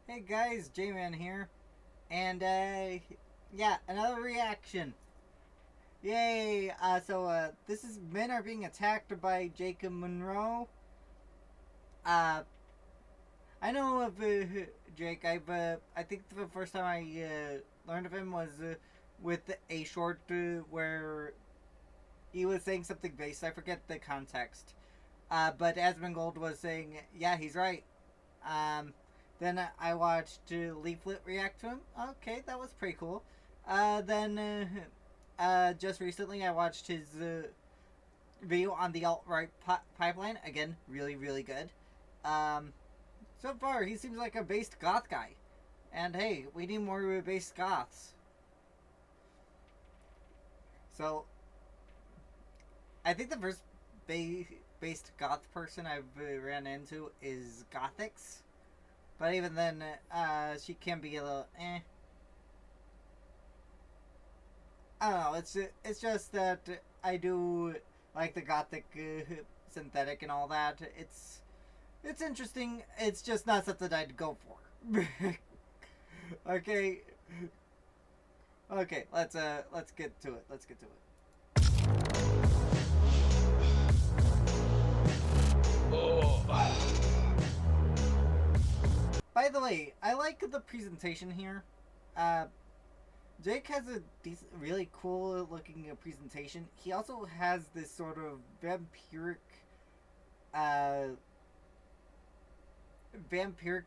Hey guys, J-Man here, and yeah, another reaction. Yay! This is men are being attacked by Jacob Monroe. Uh, I know of Jake. I think the first time I learned of him was with a short where he was saying something based. I forget the context. But Asmongold was saying, yeah, he's right. Um, then I watched Leaflet react to him. Okay, that was pretty cool. Just recently I watched his video on the alt right pipeline. Again, really, really good. Um, so far, he seems like a based goth guy. And hey, we need more based goths. So, I think the first based goth person I've ran into is Gothics. But even then, she can be a little eh. I don't know. It's just that I do like the gothic synthetic and all that. It's interesting. It's just not something I'd go for. Okay, okay. Let's get to it. Let's get to it. By the way, I like the presentation here. Uh, Jake has a decent, really cool looking presentation. He also has this sort of uh, vampiric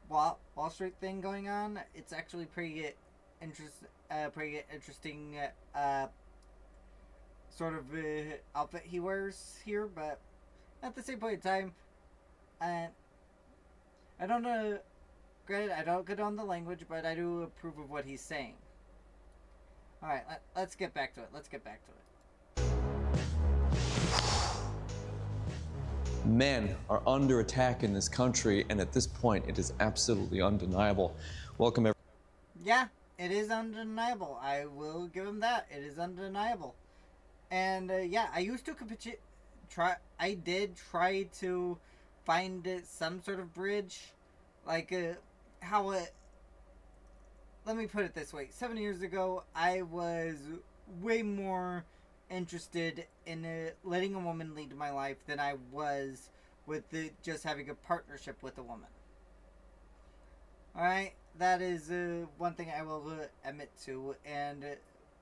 Wall Street thing going on. It's actually pretty interesting sort of outfit he wears here. But at the same point in time, uh, I don't know. Granted, I don't condone the language, but I do approve of what he's saying. All right, let's get back to it. Let's get back to it. Men are under attack in this country, and at this point, it is absolutely undeniable. Welcome, everyone. Yeah, it is undeniable. I will give him that. It is undeniable. And yeah, I used to try. I did try to find some sort of bridge, like how it. Let me put it this way: 7 years ago, I was way more interested in letting a woman lead my life than I was with just having a partnership with a woman. All right, that is one thing I will admit to. And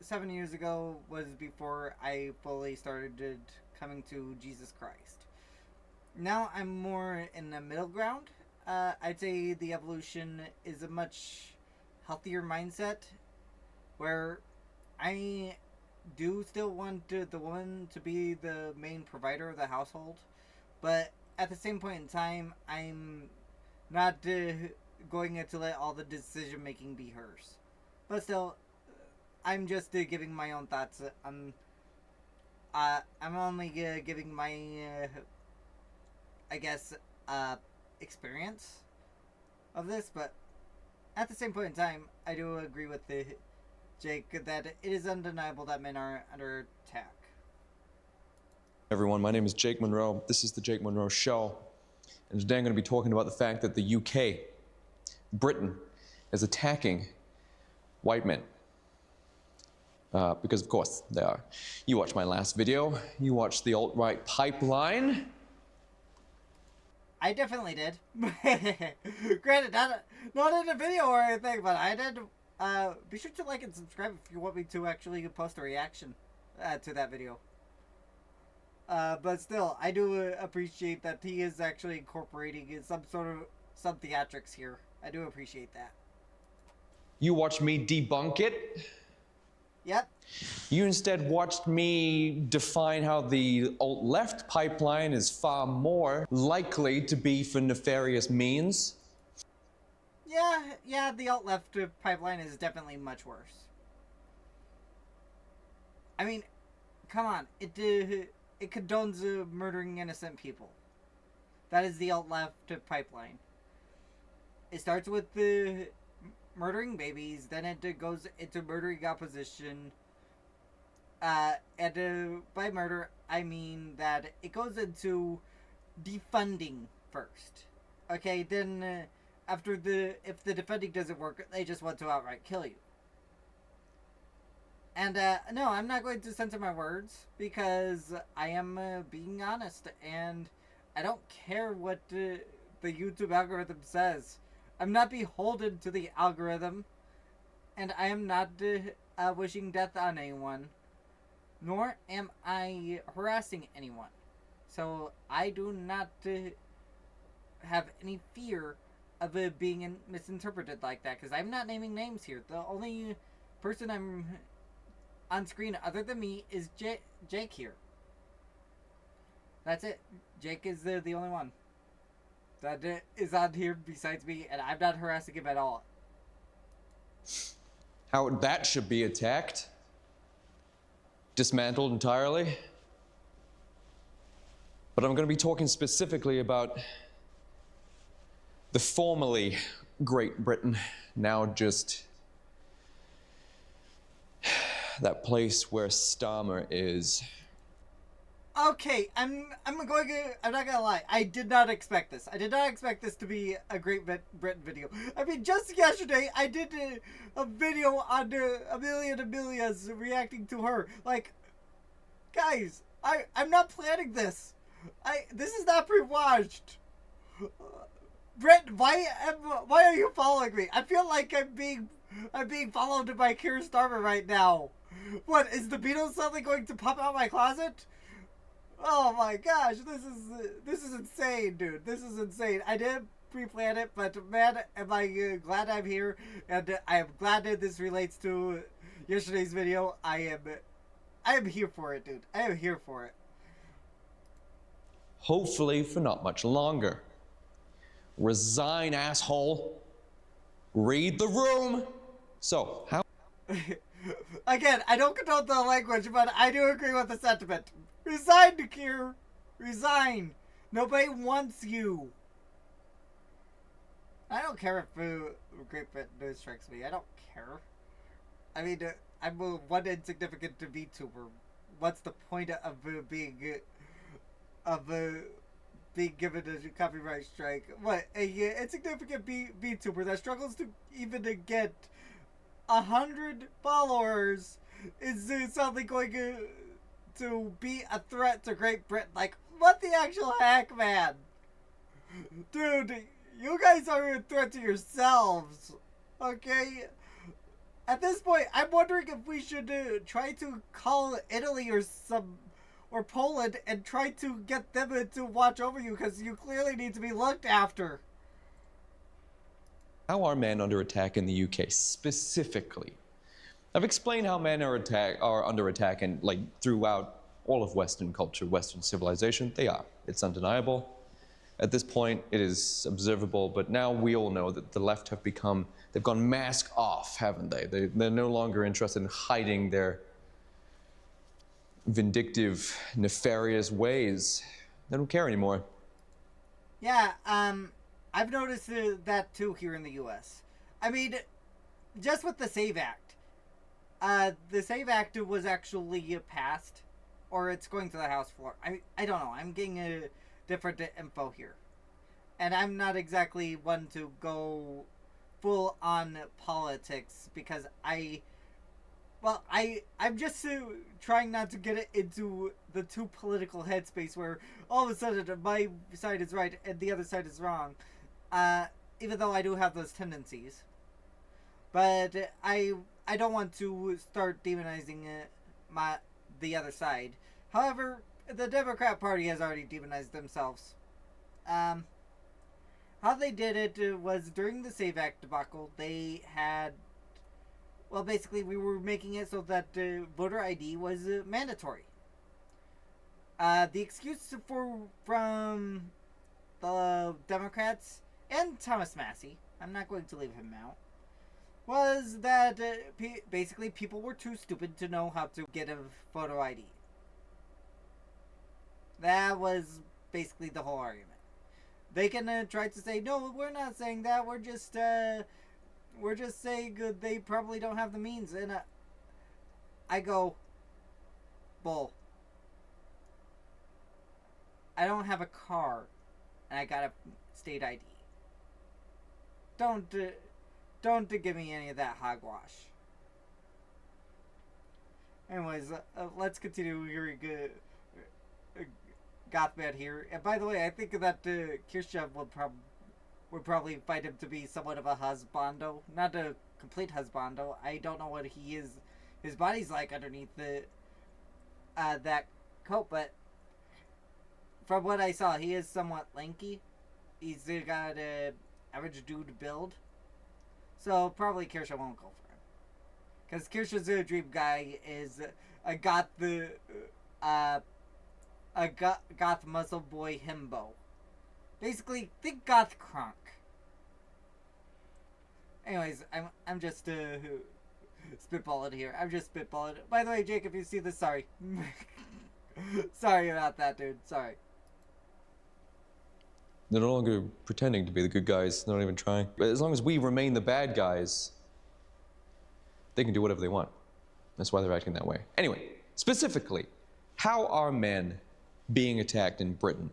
7 years ago was before I fully started coming to Jesus Christ. Now I'm more in the middle ground. I'd say the evolution is a much healthier mindset where I do still want the woman to be the main provider of the household, but at the same point in time, I'm not going to let all the decision making be hers. But still, I'm just giving my own thoughts. I'm only giving my, I guess, experience of this. But at the same point in time, I do agree with Jake that it is undeniable that men are under attack. Everyone, my name is Jake Monroe. This is the Jake Monroe Show. And today I'm going to be talking about the fact that the UK, Britain, is attacking white men. Because of course they are. You watched my last video. You watched the alt-right pipeline. I definitely did. Granted, not in a video or anything, but I did. Be sure to like and subscribe if you want me to actually post a reaction to that video. But still, I do appreciate that he is actually incorporating some theatrics here. I do appreciate that. You watched me debunk it. Yep. You instead watched me define how the alt-left pipeline is far more likely to be for nefarious means. Yeah, the alt-left pipeline is definitely much worse. I mean, come on, it condones murdering innocent people. That is the alt-left pipeline. It starts with the murdering babies, then it goes into murdering opposition. And by murder, I mean that it goes into defunding first. Okay, then if the defending doesn't work, they just want to outright kill you. And no, I'm not going to censor my words because I am being honest, and I don't care what the YouTube algorithm says. I'm not beholden to the algorithm, and I am not wishing death on anyone, nor am I harassing anyone. So I do not have any fear of it being misinterpreted like that, because I'm not naming names here. The only person I'm on screen other than me is Jake here. That's it. Jake is the only one that is on here besides me, and I'm not harassing him at all. How that should be attacked? Dismantled entirely? But I'm going to be talking specifically about the formerly Great Britain, now just that place where Starmer is. Okay, I'm not gonna lie. I did not expect this. I did not expect this to be a Great Britain video. I mean, just yesterday I did a video on Amelia and Amelia's reacting to her. Like, guys, I'm not planning this. This is not pre-watched. Brett, why are you following me? I feel like I'm being followed by Keir Starmer right now. What, is the Beatles suddenly going to pop out my closet? Oh my gosh, this is insane, dude. This is insane. I didn't pre-plan it, but man, am I glad I'm here, and I am glad that this relates to yesterday's video. I am here for it, dude. I am here for it. Hopefully for not much longer. Resign, asshole. Read the room. So, how? Again, I don't condone the language, but I do agree with the sentiment. Resign, Keir. Resign. Nobody wants you. I don't care if Great Britain strikes me. I don't care. I mean, I'm one insignificant VTuber. What's the point of being given a copyright strike? What, a insignificant VTuber that struggles to even to get 100 followers is suddenly going to be a threat to Great Britain? Like, what the actual heck, man? Dude, you guys are a threat to yourselves, okay? At this point, I'm wondering if we should try to call Italy or Poland and try to get them to watch over you, because you clearly need to be looked after. How are men under attack in the UK specifically? I've explained how men are under attack and throughout all of Western culture, Western civilization. They are. It's undeniable. At this point, it is observable, but now we all know that the left they've gone mask off, haven't they? They're no longer interested in hiding their vindictive, nefarious ways. They don't care anymore. Yeah, I've noticed that too here in the U.S. I mean, just with the SAVE Act. The SAVE Act was actually passed, or it's going to the House floor. I don't know. I'm getting a different info here. And I'm not exactly one to go full on politics because I'm just trying not to get it into the too political headspace where all of a sudden my side is right and the other side is wrong. Even though I do have those tendencies. But I don't want to start demonizing the other side. However, the Democrat Party has already demonized themselves. How they did it was during the SAVE Act debacle. They had, well, basically we were making it so that voter ID was mandatory. The excuse from the Democrats and Thomas Massey, I'm not going to leave him out, was that basically people were too stupid to know how to get a photo ID. That was basically the whole argument. They can try to say, no, we're not saying that. We're just saying they probably don't have the means. And I go, bull. I don't have a car, and I got a state ID. don't don't give me any of that hogwash. Anyways, let's continue your Gothman here. And by the way, I think that Khrushchev would probably find him to be somewhat of a husbando, not a complete husbando. I don't know what he is, his body's like underneath the that coat, but from what I saw, he is somewhat lanky. He's got an average dude build, so probably Khrushchev won't go for him. Because Kirsch's dream guy is a goth goth muscle boy himbo. Basically, think goth Kronk. Anyways, I'm just spitballing here. I'm just spitballing. By the way, Jake, if you see this, sorry. Sorry about that, dude. Sorry. They're no longer pretending to be the good guys, not even trying. But as long as we remain the bad guys, they can do whatever they want. That's why they're acting that way. Anyway, specifically, how are men being attacked in Britain?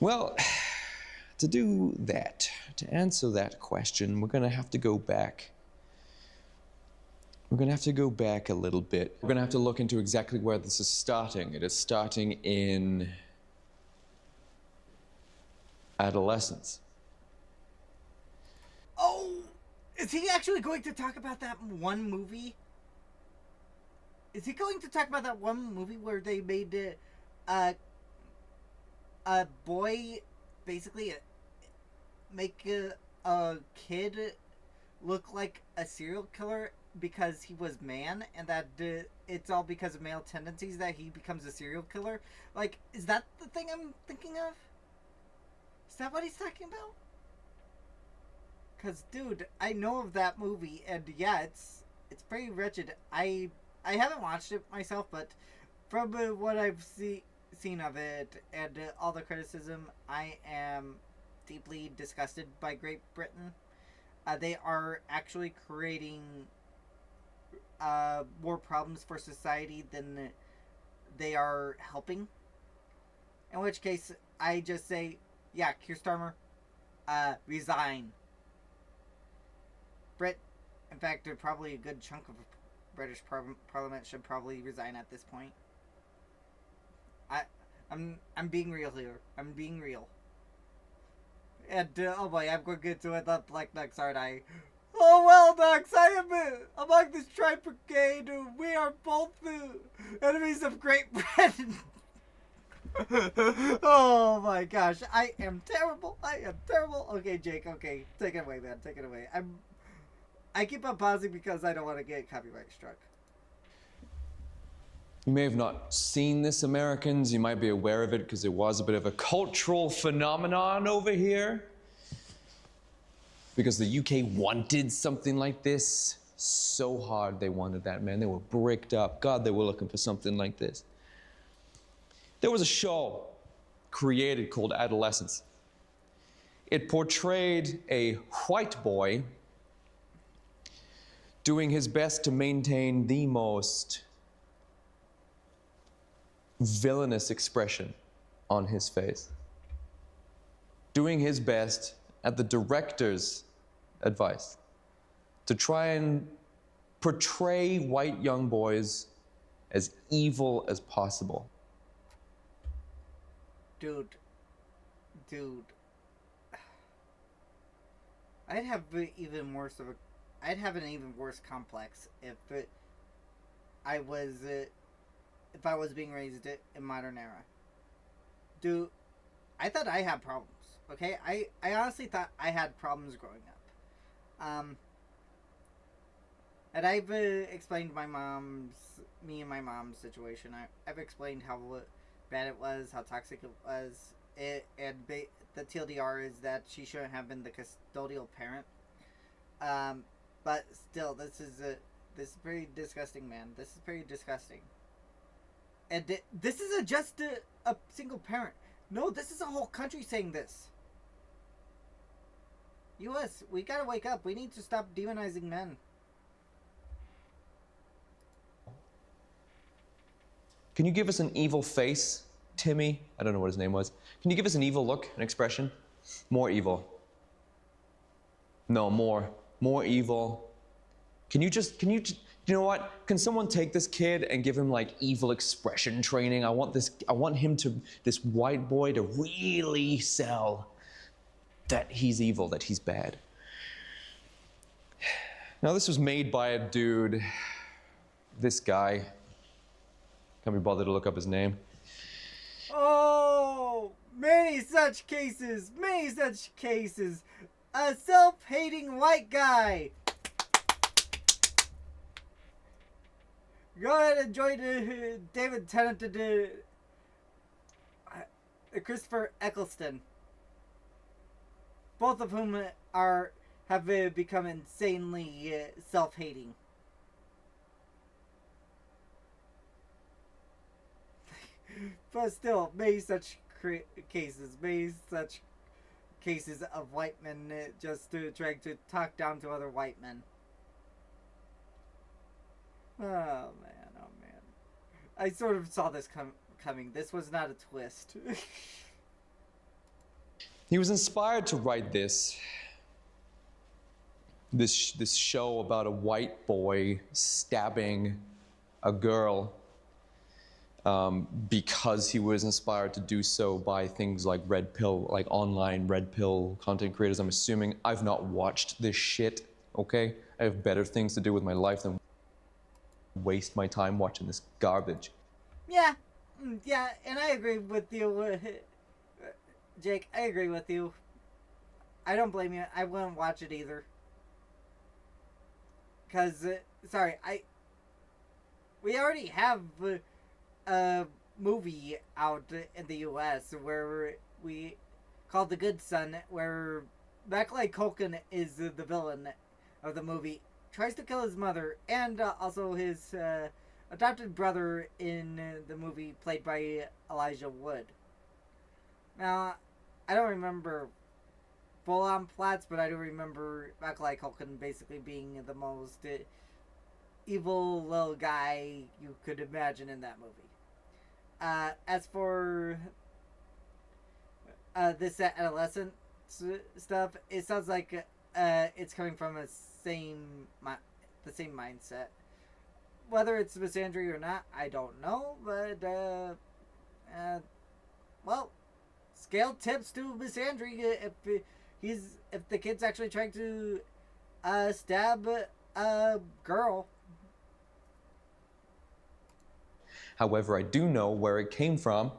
Well, to do that, to answer that question, we're gonna have to go back. We're gonna have to go back a little bit. We're gonna have to look into exactly where this is starting. It is starting in adolescence. Oh, is he actually going to talk about that one movie? Is he going to talk about that one movie where they made a boy basically make a kid look like a serial killer because he was man, and that it's all because of male tendencies that he becomes a serial killer? Like, is that the thing I'm thinking of? Is that what he's talking about? Cause, dude, I know of that movie, and yeah, it's pretty wretched. I haven't watched it myself, but from what I've seen of it and all the criticism, I am deeply disgusted by Great Britain. They are actually creating more problems for society than they are helping. In which case, I just say, yeah, Keir Starmer, resign. In fact, probably a good chunk of British Parliament should probably resign at this point. I'm being real here. I'm being real. And oh boy, I'm going to get to it up like Nux, aren't I? Oh well, Nux, I am among this tribe brigade. We are both the enemies of Great Britain. Oh my gosh, I am terrible. I am terrible. Okay, Jake. Okay, take it away, man. Take it away. I keep on pausing because I don't want to get copyright struck. You may have not seen this, Americans. You might be aware of it because it was a bit of a cultural phenomenon over here. Because the UK wanted something like this so hard. They wanted that, man. They were bricked up. God, they were looking for something like this. There was a show created called Adolescence. It portrayed a white boy doing his best to maintain the most villainous expression on his face. Doing his best, at the director's advice, to try and portray white young boys as evil as possible. Dude. I'd have an even worse complex if I was being raised in modern era. Dude, I thought I had problems. Okay, I honestly thought I had problems growing up. And I've explained me and my mom's situation. I've explained how bad it was, how toxic it was. The TLDR is that she shouldn't have been the custodial parent. But still, this is pretty disgusting, man. This is pretty disgusting. And this isn't just a single parent. No, this is a whole country saying this. U.S., we gotta wake up. We need to stop demonizing men. Can you give us an evil face, Timmy? I don't know what his name was. Can you give us an evil look, an expression? More evil. No, more evil. You know what? Can someone take this kid and give him like evil expression training? I want this white boy to really sell that he's evil, that he's bad. Now, this was made by a dude, this guy. Can't be bothered to look up his name. Oh, many such cases, many such cases. A self-hating white guy. Go ahead and join David Tennant and Christopher Eccleston. Both of whom have become insanely self-hating. But still, many such cases of white men just trying to talk down to other white men. Oh man, oh man. I sort of saw this coming. This was not a twist. He was inspired to write this show about a white boy stabbing a girl because he was inspired to do so by things like red pill, like online red pill content creators. I'm assuming. I've not watched this shit, okay? I have better things to do with my life than waste my time watching this garbage. Yeah, and I agree with you, Jake. I agree with you. I don't blame you. I wouldn't watch it either. Cause, we already have a movie out in the U.S. where we called The Good Son, where Macaulay Culkin is the villain of the movie. Tries to kill his mother and also his adopted brother in the movie played by Elijah Wood. Now, I don't remember full-on plots, but I do remember Macaulay Culkin basically being the most evil little guy you could imagine in that movie. As for this adolescent stuff, it sounds like it's coming from the same mindset. Whether it's misandry or not, I don't know, but well, scale tips to misandry if the kid's actually trying to stab a girl. However, I do know where it came from,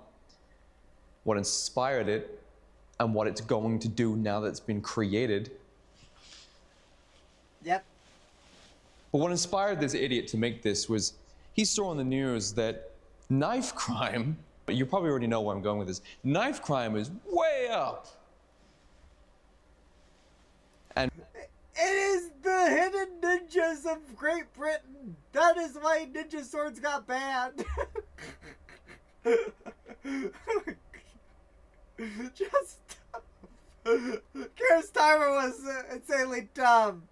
what inspired it, and what it's going to do now that it's been created. Yep. But what inspired this idiot to make this was he saw on the news that knife crime, you probably already know where I'm going with this, knife crime is way up. And it is the hidden ninjas of Great Britain. That is why ninja swords got banned. Just Keir Starmer was insanely dumb.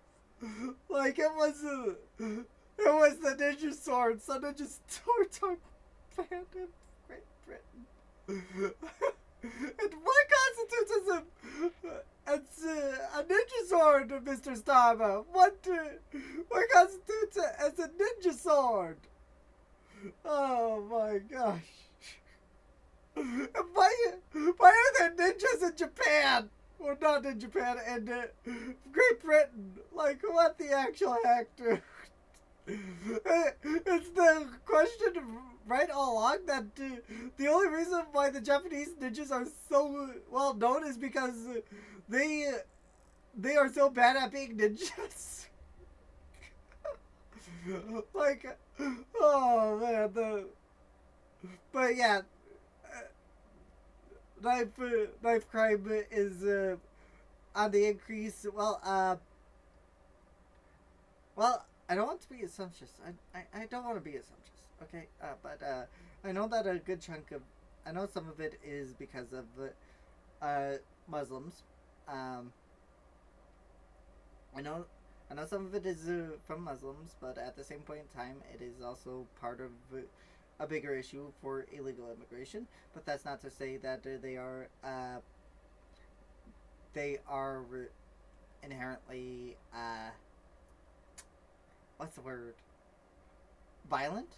Like it was the ninja swords. So ninja swords are banned in Great Britain. And what constitutes as a ninja sword, Mr. Starmer? What constitutes as a ninja sword? Oh my gosh. Why are there ninjas in Japan? Well, not in Japan, and Great Britain. Like, what the actual heck, dude? It's the question right all along that the only reason why the Japanese ninjas are so well known is because they are so bad at being ninjas. Like, oh man, but yeah, knife crime is on the increase. Well, I don't want to be assumptuous. I don't want to be assumptuous. Okay, but I know that a good chunk of, I know some of it is because of Muslims. I know some of it is from Muslims, but at the same point in time, it is also part of a bigger issue for illegal immigration. But that's not to say that they are inherently what's the word? Violent.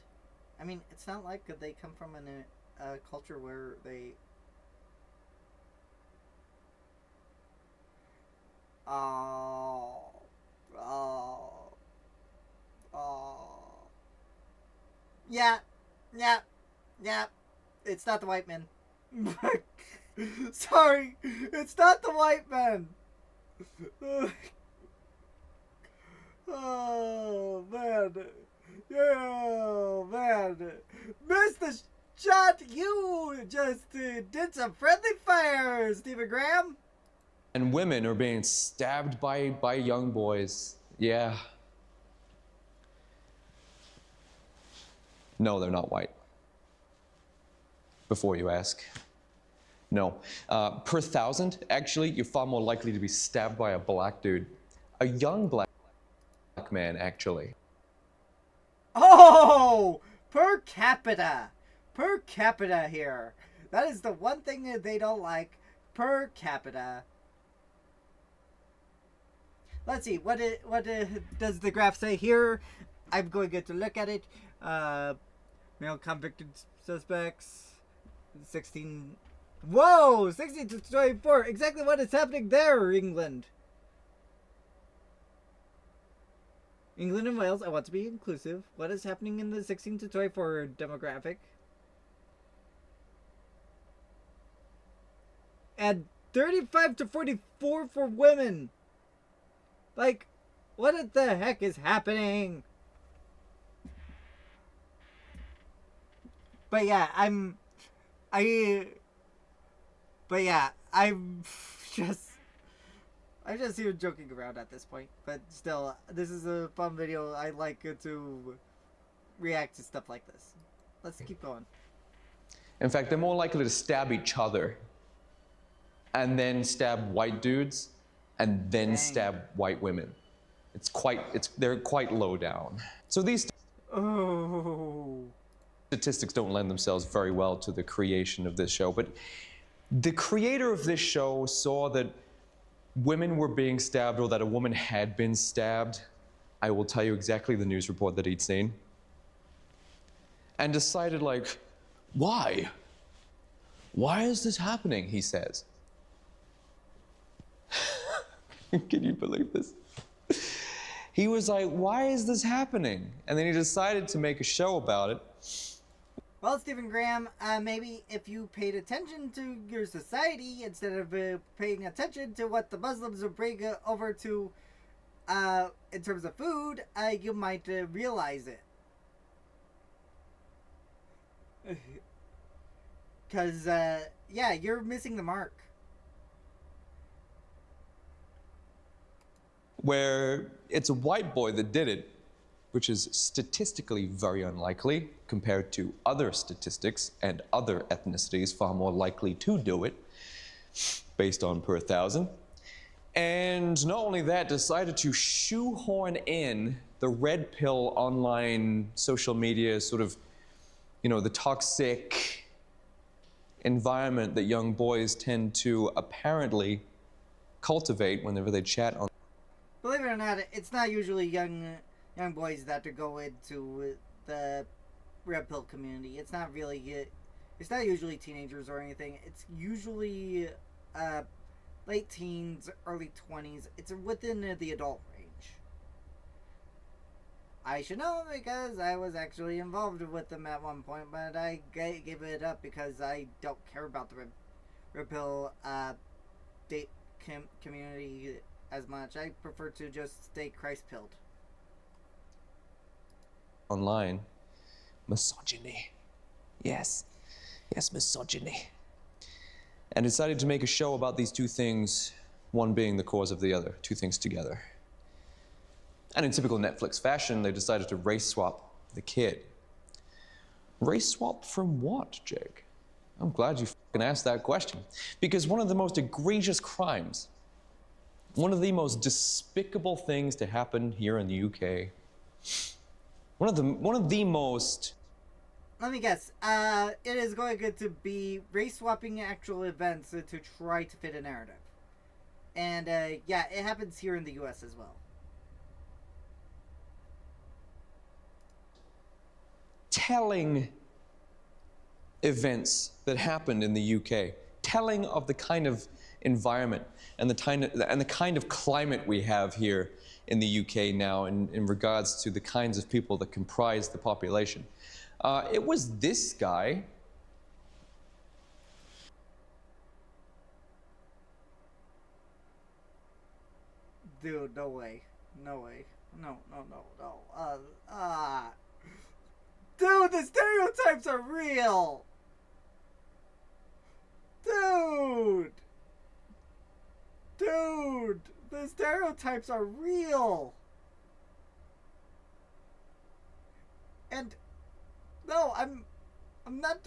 I mean, it's not like they come from a culture where they. Oh, oh, oh. Yeah, yeah, yeah. It's not the white men. Sorry, it's not the white men. Oh man, yeah, man, Mr. Shot, you just did some friendly fire, Stephen Graham. And women are being stabbed by young boys. Yeah. No, they're not white. Before you ask. No. Per thousand, actually, you're far more likely to be stabbed by a black dude. A young black man, actually. Oh, per capita. Per capita here. That is the one thing that they don't like. Per capita. Let's see. What does the graph say here? I'm going to look at it. Male convicted suspects. 16. Whoa! 16 to 24. Exactly what is happening there, England. England and Wales, I want to be inclusive. What is happening in the 16 to 24 demographic? And 35 to 44 for women. Like, what the heck is happening? But yeah, I'm just here joking around at this point. But still, this is a fun video. I like to react to stuff like this. Let's keep going. In fact, they're more likely to stab each other and then stab white dudes and then stab white women. They're quite low down. So these statistics don't lend themselves very well to the creation of this show, but the creator of this show saw that women were being stabbed, or that a woman had been stabbed. I will tell you exactly the news report that he'd seen. And decided, like, why? Why is this happening, he says. Can you believe this? He was like, why is this happening? And then he decided to make a show about it. Well, Stephen Graham, maybe if you paid attention to your society instead of paying attention to what the Muslims will bring over to in terms of food, you might realize it. Because, yeah, you're missing the mark. Where it's a white boy that did it, which is statistically very unlikely compared to other statistics and other ethnicities far more likely to do it, based on per thousand. And not only that, decided to shoehorn in the red pill online social media sort of, you know, the toxic environment that young boys tend to apparently cultivate whenever they chat on. Believe it or not, it's not usually young boys that go into the red pill community. It's not really. It's not usually teenagers or anything. It's usually late teens, early 20s. It's within the adult range. I should know because I was actually involved with them at one point, but I gave it up because I don't care about the red pill date community as much. I prefer to just stay Christ-pilled. Online. Misogyny. Yes, misogyny. And decided to make a show about these two things, one being the cause of the other, two things together. And in typical Netflix fashion, they decided to race swap the kid. Race swap from what, Jake? I'm glad you fucking asked that question. Because one of the most egregious crimes, one of the most despicable things to happen here in the UK, one of the most... Let me guess. It is going to be race swapping actual events to try to fit a narrative. And yeah, it happens here in the U.S. as well. Telling events that happened in the UK, telling of the kind of environment and the kind of climate we have here in the UK now in regards to the kinds of people that comprise the population. It was this guy. Dude, no way. No way. No, no, no, no. Dude, the stereotypes are real! Dude! Dude! The stereotypes are real! And no, I'm not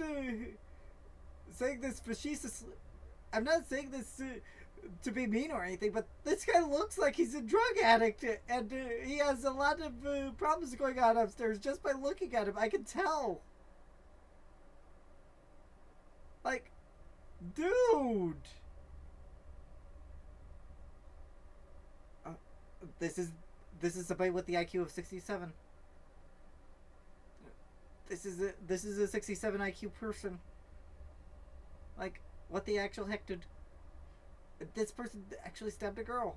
saying this facetiously. I'm not saying this to be mean or anything, but this guy looks like he's a drug addict, and he has a lot of problems going on upstairs just by looking at him. I can tell. Like, dude. This is somebody with the IQ of 67. This is a 67 IQ person. Like, what the actual heck did this person actually stabbed a girl?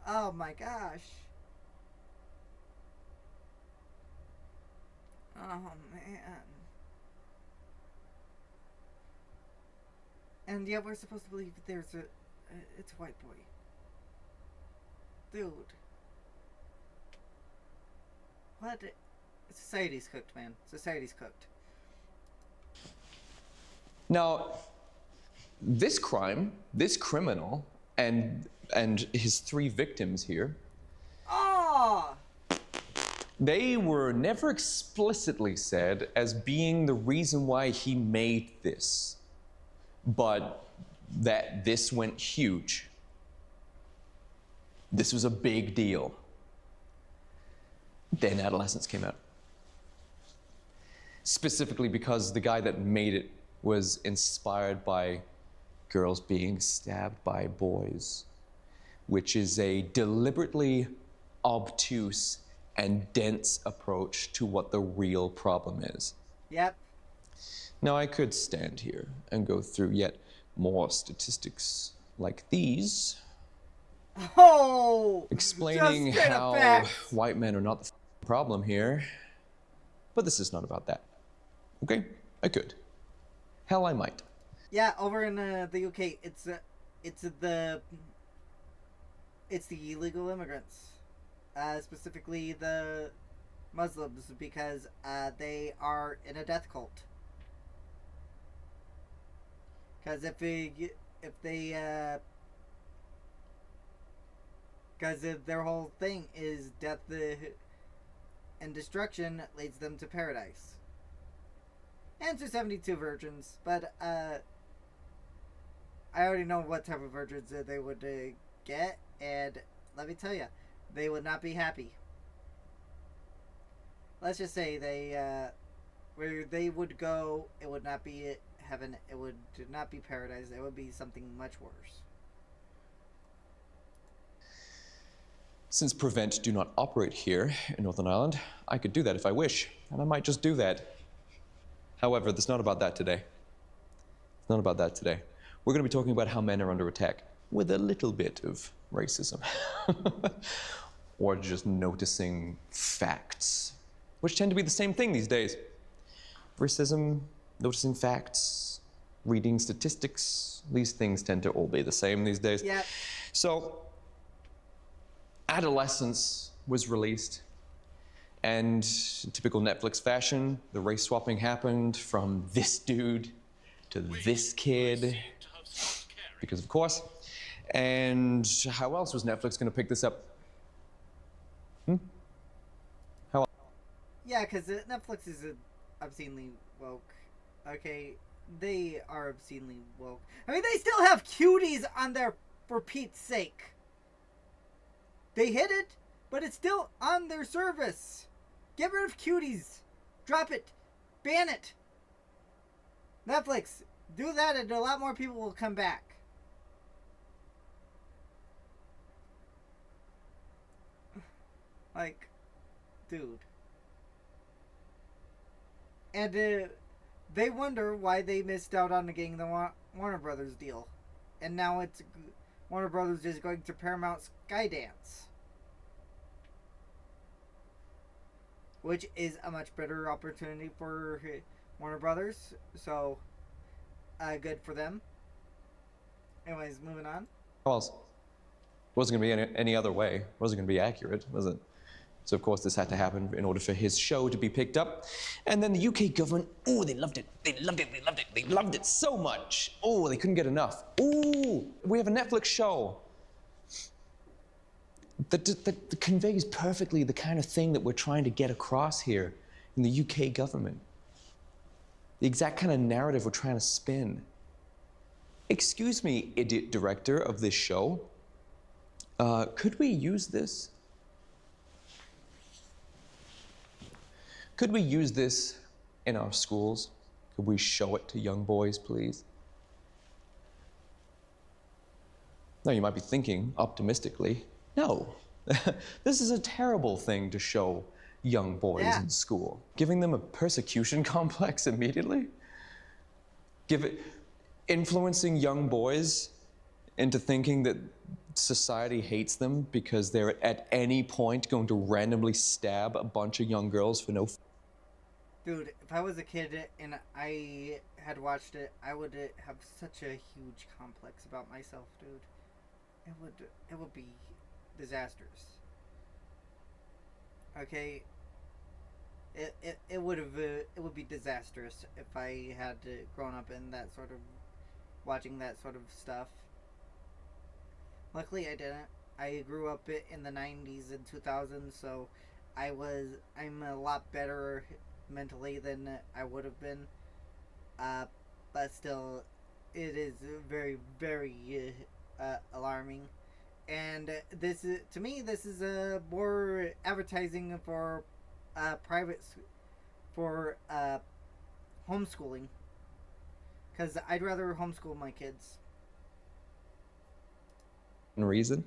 Oh my gosh. Oh man. And yeah, we're supposed to believe that it's a white boy. Dude. What? Society's cooked, man. Society's cooked. Now, this crime, this criminal, and his 3 victims here, they were never explicitly said as being the reason why he made this, but that this went huge. This was a big deal. Then Adolescence came out. Specifically because the guy that made it was inspired by girls being stabbed by boys, which is a deliberately obtuse and dense approach to what the real problem is. Yep. Now, I could stand here and go through yet more statistics like these, explaining how white men are not the problem here, but this is not about that. Okay? I could. Hell, I might. Yeah, over in the UK, it's the illegal immigrants, specifically the Muslims, because they are in a death cult. Because because their whole thing is death and destruction leads them to paradise. And to 72 virgins, but I already know what type of virgins they would get, and let me tell you, they would not be happy. Let's just say where they would go, it would not be heaven, it would not be paradise, it would be something much worse. Since Prevent do not operate here in Northern Ireland, I could do that if I wish, and I might just do that. However, it's not about that today. It's not about that today. We're going to be talking about how men are under attack with a little bit of racism. Or just noticing facts, which tend to be the same thing these days. Racism, noticing facts, reading statistics, these things tend to all be the same these days. Yeah. So, Adolescence was released. And in typical Netflix fashion, the race swapping happened from this dude to this kid, because of course. And how else was Netflix going to pick this up? How? Yeah, because Netflix is obscenely woke. Okay, they are obscenely woke. I mean, they still have cuties on there, for Pete's sake. They hid it, but it's still on their service. Get rid of cuties. Drop it. Ban it. Netflix, do that and a lot more people will come back. Like, dude. And they wonder why they missed out on getting the Warner Brothers deal. And now it's Warner Brothers is going to Paramount Skydance, which is a much better opportunity for Warner Brothers. So, good for them. Anyways, moving on. How else? It wasn't going to be any other way. It wasn't going to be accurate, was it? So, of course, this had to happen in order for his show to be picked up. And then the UK government, oh, they loved it. They loved it. They loved it. They loved it so much. Oh, they couldn't get enough. Oh, we have a Netflix show that conveys perfectly the kind of thing that we're trying to get across here in the UK government. The exact kind of narrative we're trying to spin. Excuse me, idiot director of this show. Could we use this? Could we use this in our schools? Could we show it to young boys, please? Now, you might be thinking optimistically, no, this is a terrible thing to show young boys in school. Giving them a persecution complex immediately? Influencing young boys into thinking that society hates them because they're at any point going to randomly stab a bunch of young girls for no. Dude, if I was a kid and I had watched it, I would have such a huge complex about myself, dude. It would be disastrous. Okay, it would be disastrous if I had grown up in that sort of watching that sort of stuff. Luckily, I didn't. I grew up in the 90s and 2000s, so I'm a lot better mentally than I would have been. But still, it is very, very alarming. And this is, to me, this is more advertising for homeschooling. Because I'd rather homeschool my kids. Reason.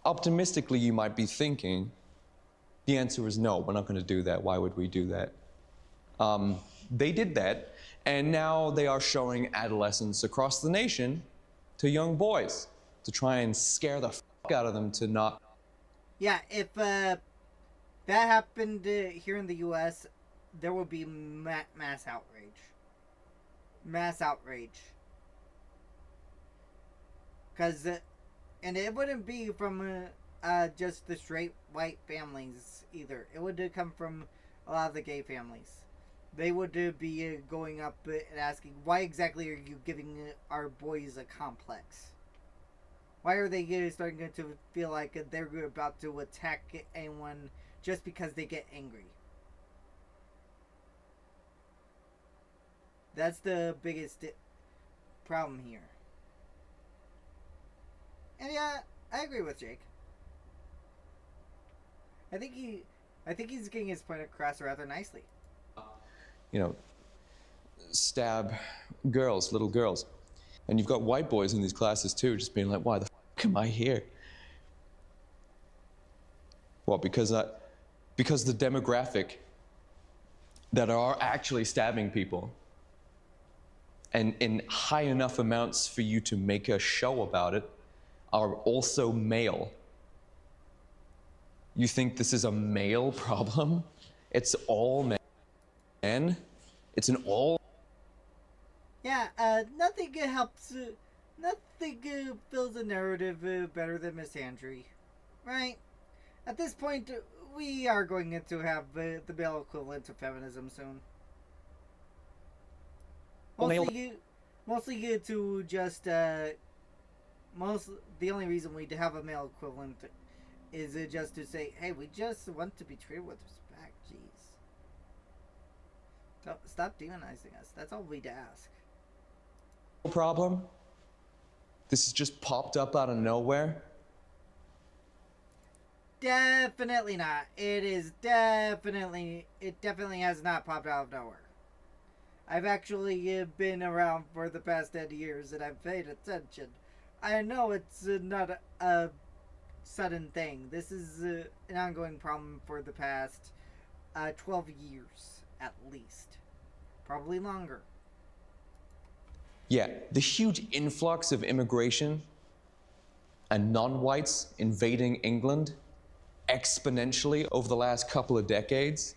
Optimistically, you might be thinking, the answer is no, we're not going to do that. Why would we do that? They did that, and now they are showing adolescents across the nation to young boys to try and scare the fuck out of them to not. Yeah, if that happened here in the U.S., there would be mass outrage. Mass outrage. Because, and it wouldn't be from just the straight white families either. It would come from a lot of the gay families. They would be going up and asking, why exactly are you giving our boys a complex? Why are they starting to feel like they're about to attack anyone just because they get angry? That's the biggest problem here. And yeah, I agree with Jake. I think he's getting his point across rather nicely. You know, stab girls, little girls. And you've got white boys in these classes too, just being like, why the fuck am I here? Well, because the demographic that are actually stabbing people, and in high enough amounts for you to make a show about it, are also male. You think this is a male problem? It's all men. It's an all. Yeah, nothing helps. Nothing fills a narrative better than misandry, right? At this point, we are going to have the male equivalent of feminism soon. Mostly to just the only reason we have a male equivalent is just to say, hey, we just want to be treated with respect. Jeez. Stop demonizing us. That's all we'd ask. Problem? This has just popped up out of nowhere? Definitely not. It definitely has not popped out of nowhere. I've actually been around for the past 10 years and I've paid attention. I know it's not a sudden thing. This is an ongoing problem for the past 12 years at least, probably longer. Yeah, the huge influx of immigration and non-whites invading England exponentially over the last couple of decades.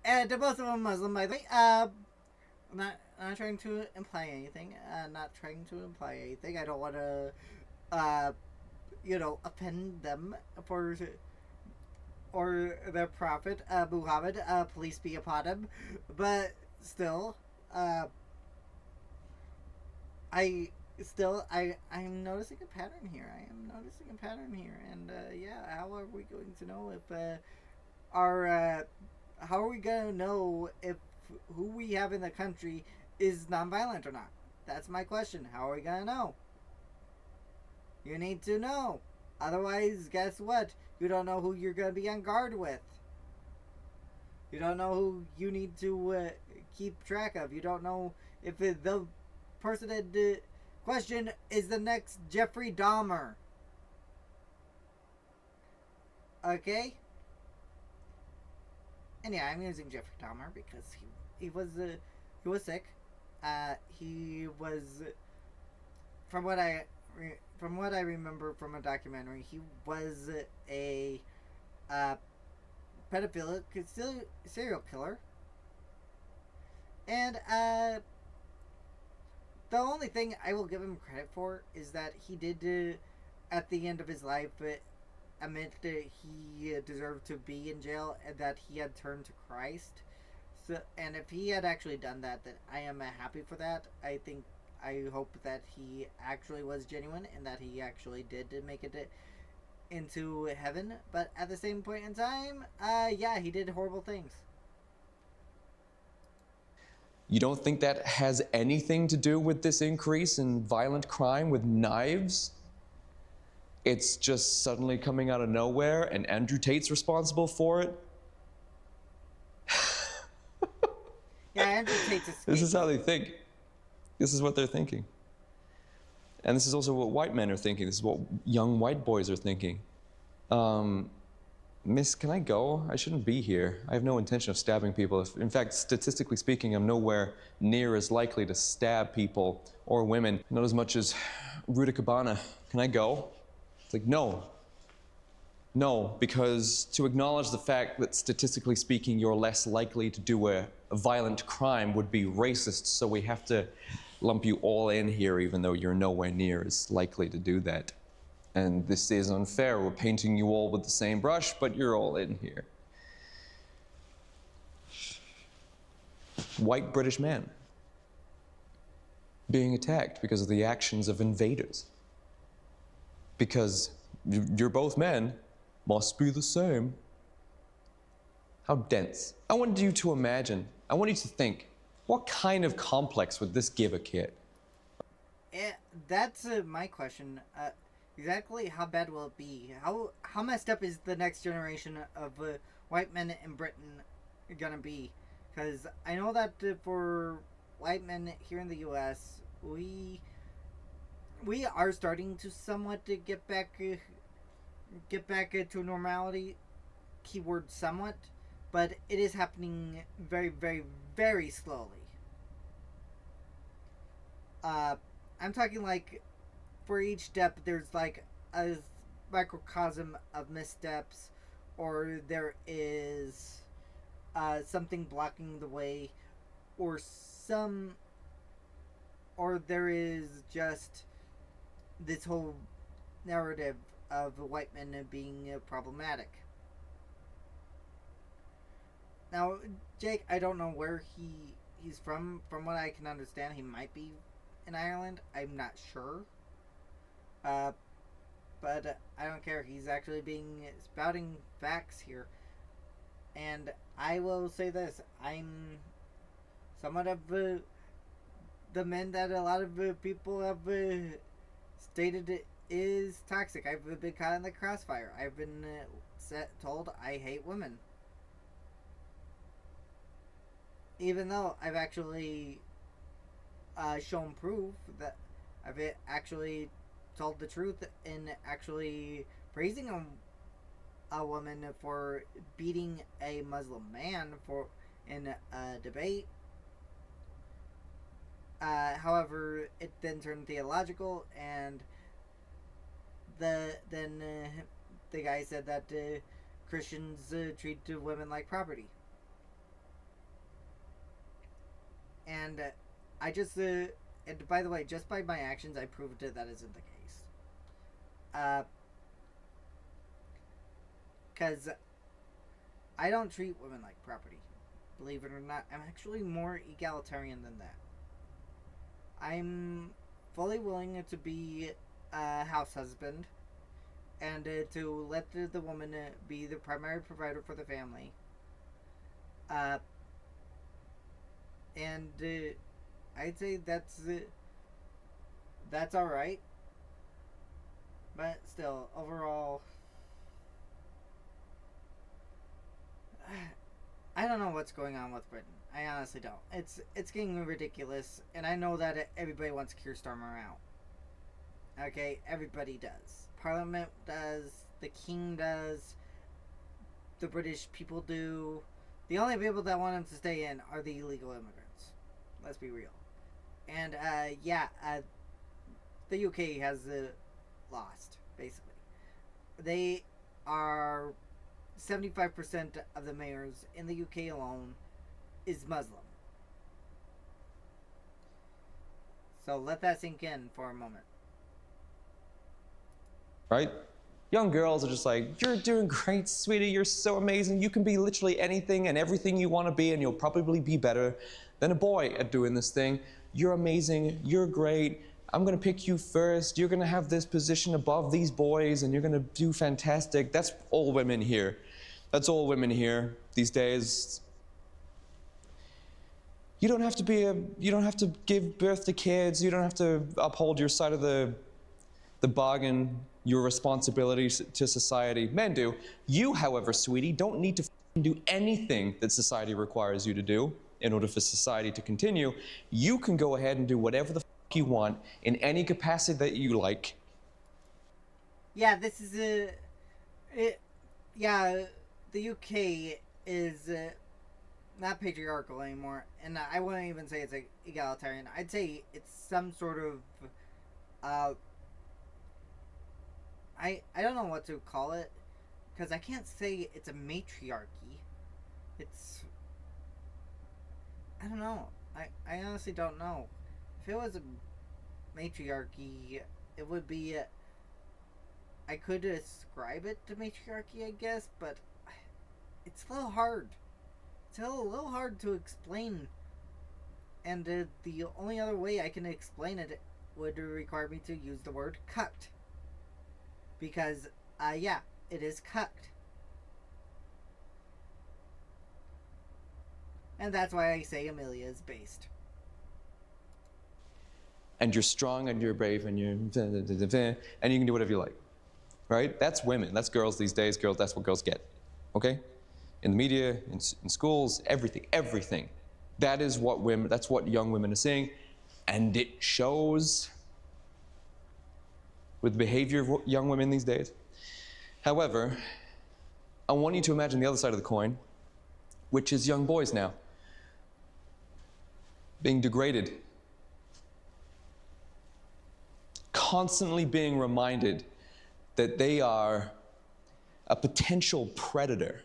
And both of them Muslim, by the way. I'm not trying to imply anything. Not trying to imply anything. I don't want to, uh, offend them for or their prophet, Muhammad. Police be upon him. But still, uh, I'm noticing a pattern here. I am noticing a pattern here, and yeah, how are we going to know if our how are we gonna know if who we have in the country is nonviolent or not? That's my question. How are we gonna know? You need to know. Otherwise, guess what? You don't know who you're gonna be on guard with. You don't know who you need to keep track of. You don't know if the person that question is the next Jeffrey Dahmer. Okay? And yeah, I'm using Jeffrey Dahmer because he was sick. He was from what I from what I remember from a documentary, he was a uh, pedophilic serial killer, and the only thing I will give him credit for is that he did, at the end of his life, admit that he deserved to be in jail and that he had turned to Christ. So, and if he had actually done that, then I am happy for that. I hope that he actually was genuine and that he actually did make it into heaven. But at the same point in time, yeah, he did horrible things. You don't think that has anything to do with this increase in violent crime with knives? It's just suddenly coming out of nowhere and Andrew Tate's responsible for it? Yeah, Andrew Tate's a This is how scapegoat. they think. This is what they're thinking. And this is also what white men are thinking. This is what young white boys are thinking. Miss, can I go? I shouldn't be here. I have no intention of stabbing people. In fact, statistically speaking, I'm nowhere near as likely to stab people or women, not as much as Ruta Cabana. Can I go? It's like, no. No, because to acknowledge the fact that statistically speaking, you're less likely to do a violent crime would be racist, so we have to lump you all in here, even though you're nowhere near as likely to do that. And this is unfair. We're painting you all with the same brush, but you're all in here. White British men being attacked because of the actions of invaders. Because you're both men, must be the same. How dense. I want you to imagine, I want you to think, what kind of complex would this give a kid? That's my question. Exactly how bad will it be? How messed up is the next generation of white men in Britain gonna be? Because I know that for white men here in the U.S., we are starting to somewhat get back to normality. Keyword somewhat, but it is happening very, very, very slowly. I'm talking like for each step, there's like a microcosm of missteps, or there is something blocking the way, or or there is just this whole narrative of white men being problematic. Now, Jake, I don't know where he's from. From what I can understand, he might be in Ireland. I'm not sure. Uh, but I don't care. He's actually being spouting facts here, and I will say this: I'm somewhat of the men that a lot of people have stated is toxic. I've been caught in the crossfire. I've been told I hate women, even though I've actually shown proof that I've actually told the truth and actually praising a woman for beating a Muslim man for in a debate. However, it then turned theological, and the guy said that Christians treat women like property, and I just and by the way, just by my actions, I proved that isn't the case. Because I don't treat women like property. Believe it or not, I'm actually more egalitarian than that. I'm fully willing to be a house husband and to let the woman be the primary provider for the family. Uh, and I'd say that's all right. But still, overall, I don't know what's going on with Britain. I honestly don't. It's getting ridiculous, and I know that everybody wants Keir Starmer out. Okay, everybody does. Parliament does. The King does. The British people do. The only people that want him to stay in are the illegal immigrants. Let's be real. And the UK has lost, basically. They are 75% of the mayors in the UK alone is Muslim. So let that sink in for a moment. Right? Young girls are just like, you're doing great, sweetie, you're so amazing. You can be literally anything and everything you want to be, and you'll probably be better than a boy at doing this thing. You're amazing, you're great. I'm going to pick you first. You're going to have this position above these boys, and you're going to do fantastic. That's all women here. That's all women here these days. You don't have to give birth to kids. You don't have to uphold your side of the bargain, your responsibilities to society. Men do. You, however, sweetie, don't need to do anything that society requires you to do in order for society to continue. You can go ahead and do whatever the you want in any capacity that you like. Yeah, this is the UK is not patriarchal anymore, and I wouldn't even say it's egalitarian. I'd say it's some sort of I don't know what to call it, because I can't say it's a matriarchy. It's I don't know. I honestly don't know. If it was a matriarchy, it would be. I could ascribe it to matriarchy, I guess, but it's a little hard. It's a little hard to explain, and the only other way I can explain it would require me to use the word cucked. Because, it is cucked. And that's why I say Amelia is based. And you're strong and you're brave and and you can do whatever you like. Right? That's women. That's girls these days. Girls, that's what girls get. Okay? In the media, in schools, everything. That is what women, that's what young women are seeing. And it shows with the behavior of young women these days. However, I want you to imagine the other side of the coin, which is young boys now being degraded, constantly being reminded that they are a potential predator,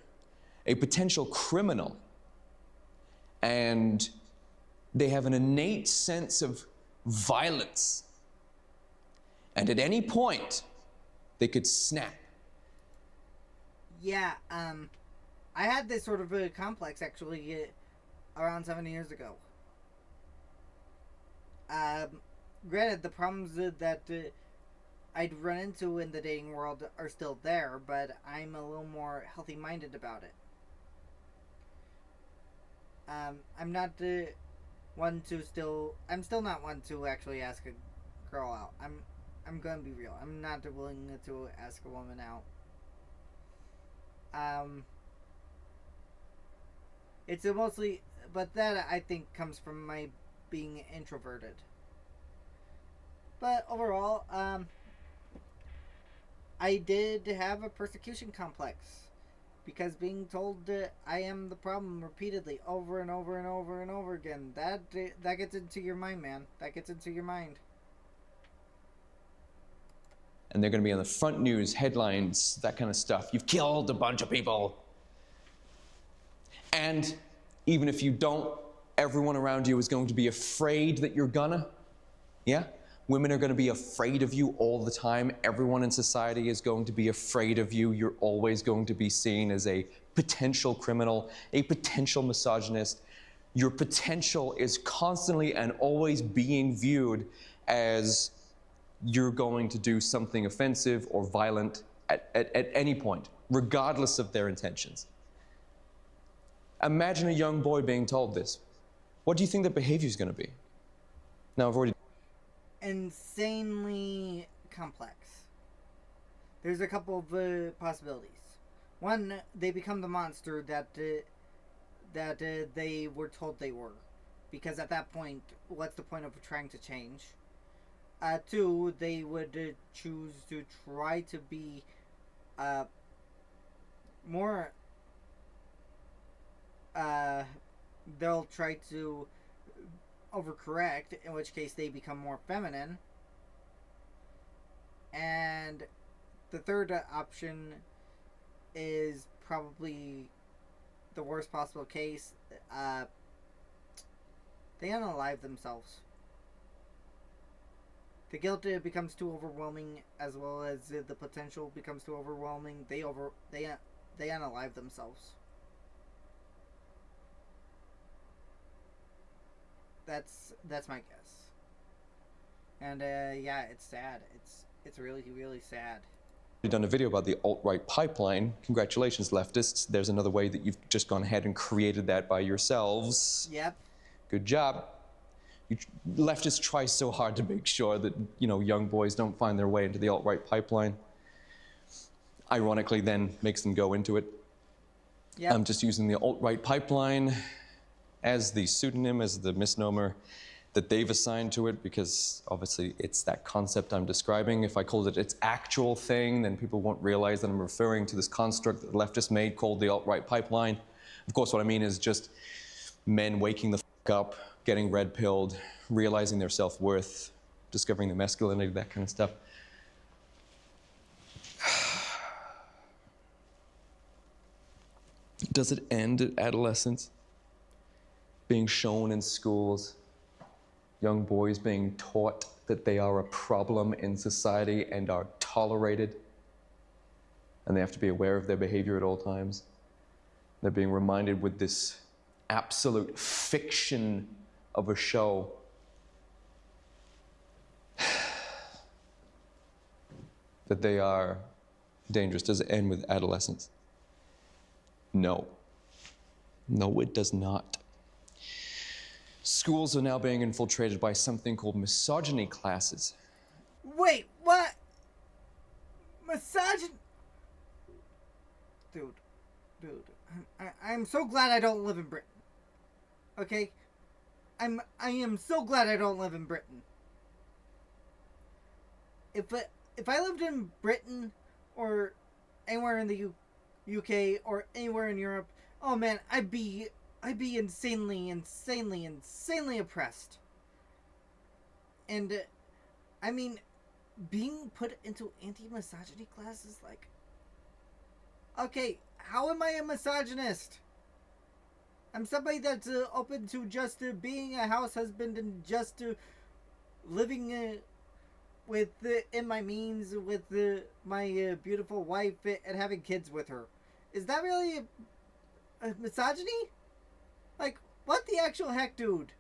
a potential criminal, and they have an innate sense of violence. And at any point, they could snap. Yeah, I had this sort of a complex actually around 7 years ago. Granted, the problems that I'd run into in the dating world are still there, but I'm a little more healthy-minded about it. I'm not one to still. I'm still not one to actually ask a girl out. I'm gonna be real. I'm not willing to ask a woman out. It's mostly, but that I think comes from my being introverted. But overall, I did have a persecution complex because being told that I am the problem repeatedly, over and over and over and over again, that gets into your mind, man. That gets into your mind. And they're going to be on the front news, headlines, that kind of stuff. You've killed a bunch of people. And even if you don't, everyone around you is going to be afraid that you're gonna. Yeah? Women are going to be afraid of you all the time. Everyone in society is going to be afraid of you. You're always going to be seen as a potential criminal, a potential misogynist. Your potential is constantly and always being viewed as you're going to do something offensive or violent at any point, regardless of their intentions. Imagine a young boy being told this. What do you think their behavior is going to be? Now, I've already... Insanely complex. There's a couple of possibilities. One, they become the monster that they were told they were, because at that point, what's the point of trying to change? Two, they would choose to try to be more. They'll try to overcorrect, in which case they become more feminine. And the third option is probably the worst possible case. They unalive themselves. The guilt becomes too overwhelming, as well as the potential becomes too overwhelming. They unalive themselves. That's my guess. And yeah, it's sad. It's really, really sad. You've done a video about the alt-right pipeline. Congratulations, leftists. There's another way that you've just gone ahead and created that by yourselves. Yep. Good job. Leftists try so hard to make sure that, young boys don't find their way into the alt-right pipeline. Ironically, then makes them go into it. Yep. I'm just using the alt-right pipeline as the pseudonym, as the misnomer that they've assigned to it, because obviously it's that concept I'm describing. If I called it its actual thing, then people won't realize that I'm referring to this construct that the leftists made called the alt-right pipeline. Of course, what I mean is just men waking the f*** up, getting red-pilled, realizing their self-worth, discovering their masculinity, that kind of stuff. Does it end at adolescence? Being shown in schools, young boys being taught that they are a problem in society and are tolerated, and they have to be aware of their behavior at all times. They're being reminded with this absolute fiction of a show that they are dangerous. Does it end with adolescence? No. No, it does not. Schools are now being infiltrated by something called misogyny classes. Wait, what? Misogyny? Dude. I'm so glad I don't live in Britain. Okay? I am so glad I don't live in Britain. If I lived in Britain or anywhere in the UK or anywhere in Europe, oh man, I'd be insanely oppressed. And I mean, being put into anti-misogyny classes, like, okay, how am I a misogynist? I'm somebody that's open to just being a house husband and just living in my means with my beautiful wife and having kids with her. Is that really a misogyny? Like, what the actual heck, dude?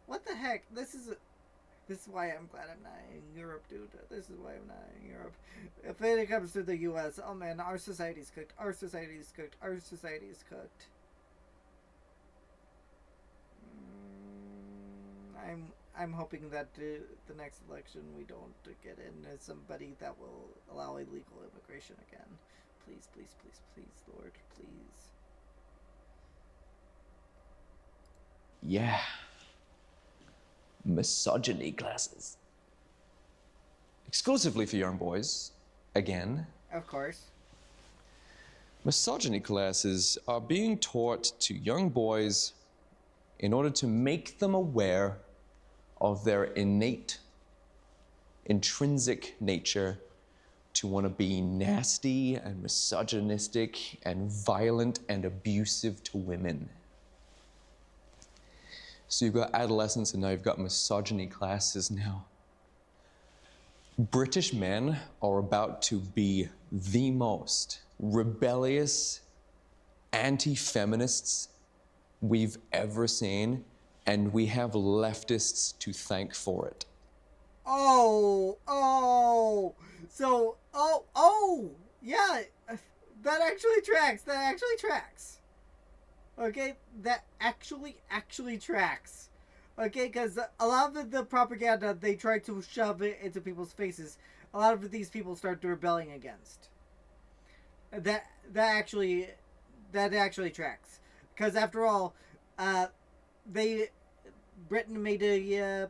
What the heck? This is why I'm glad I'm not in Europe, dude. This is why I'm not in Europe. If it comes to the U.S., oh man, our society's cooked. Our society's cooked. Our society's cooked. I'm hoping that the next election we don't get in as somebody that will allow illegal immigration again. Please, please, please, please, Lord, please. Yeah. Misogyny classes. exclusively for young boys, again. Of course. Misogyny classes are being taught to young boys in order to make them aware of their innate, intrinsic nature to want to be nasty and misogynistic and violent and abusive to women. So you've got adolescence and now you've got misogyny classes now. British men are about to be the most rebellious anti-feminists we've ever seen, and we have leftists to thank for it. Yeah, that actually tracks. Okay, that actually tracks. Okay, because a lot of the propaganda they try to shove it into people's faces, a lot of these people start rebelling against. That actually tracks. Because after all, they Britain made a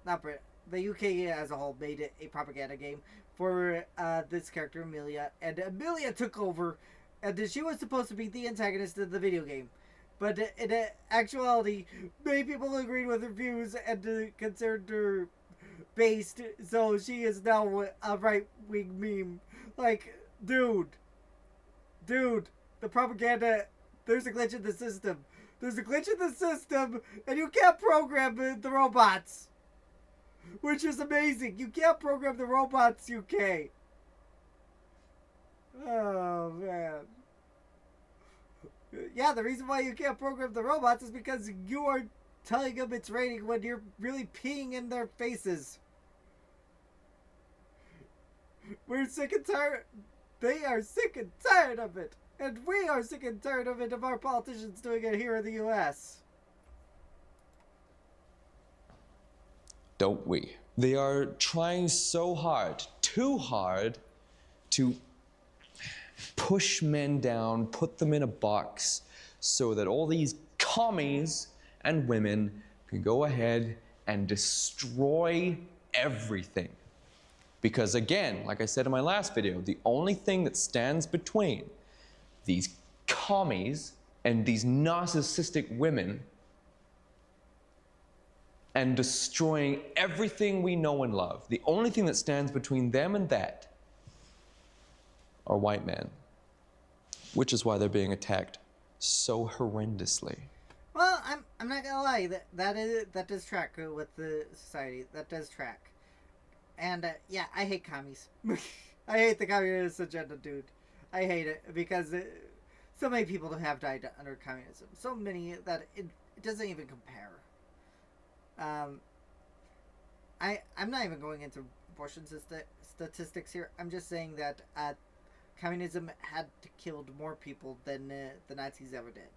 not Britain, the UK as a whole made a propaganda game for this character Amelia, and Amelia took over, and she was supposed to be the antagonist of the video game, but in actuality, many people agreed with her views and considered her based, so she is now a right-wing meme. Like, dude, the propaganda, there's a glitch in the system. And you can't program the robots. Which is amazing. You can't program the robots, UK. Oh, man. Yeah, the reason why you can't program the robots is because you are telling them it's raining when you're really peeing in their faces. We're sick and tired. They are sick and tired of it. And we are sick and tired of it, of our politicians doing it here in the US. Don't we? They are trying so hard, too hard, to push men down, put them in a box, so that all these commies and women can go ahead and destroy everything. Because again, like I said in my last video, the only thing that stands between these commies and these narcissistic women and destroying everything we know and love, the only thing that stands between them and that are white men. Which is why they're being attacked so horrendously. Well, I'm not gonna lie, that does track with the society. That does track. And yeah, I hate commies. I hate the communist agenda, dude. I hate it because so many people have died under communism. So many that it doesn't even compare. I'm not even going into abortion statistics here. I'm just saying that communism had killed more people than the Nazis ever did.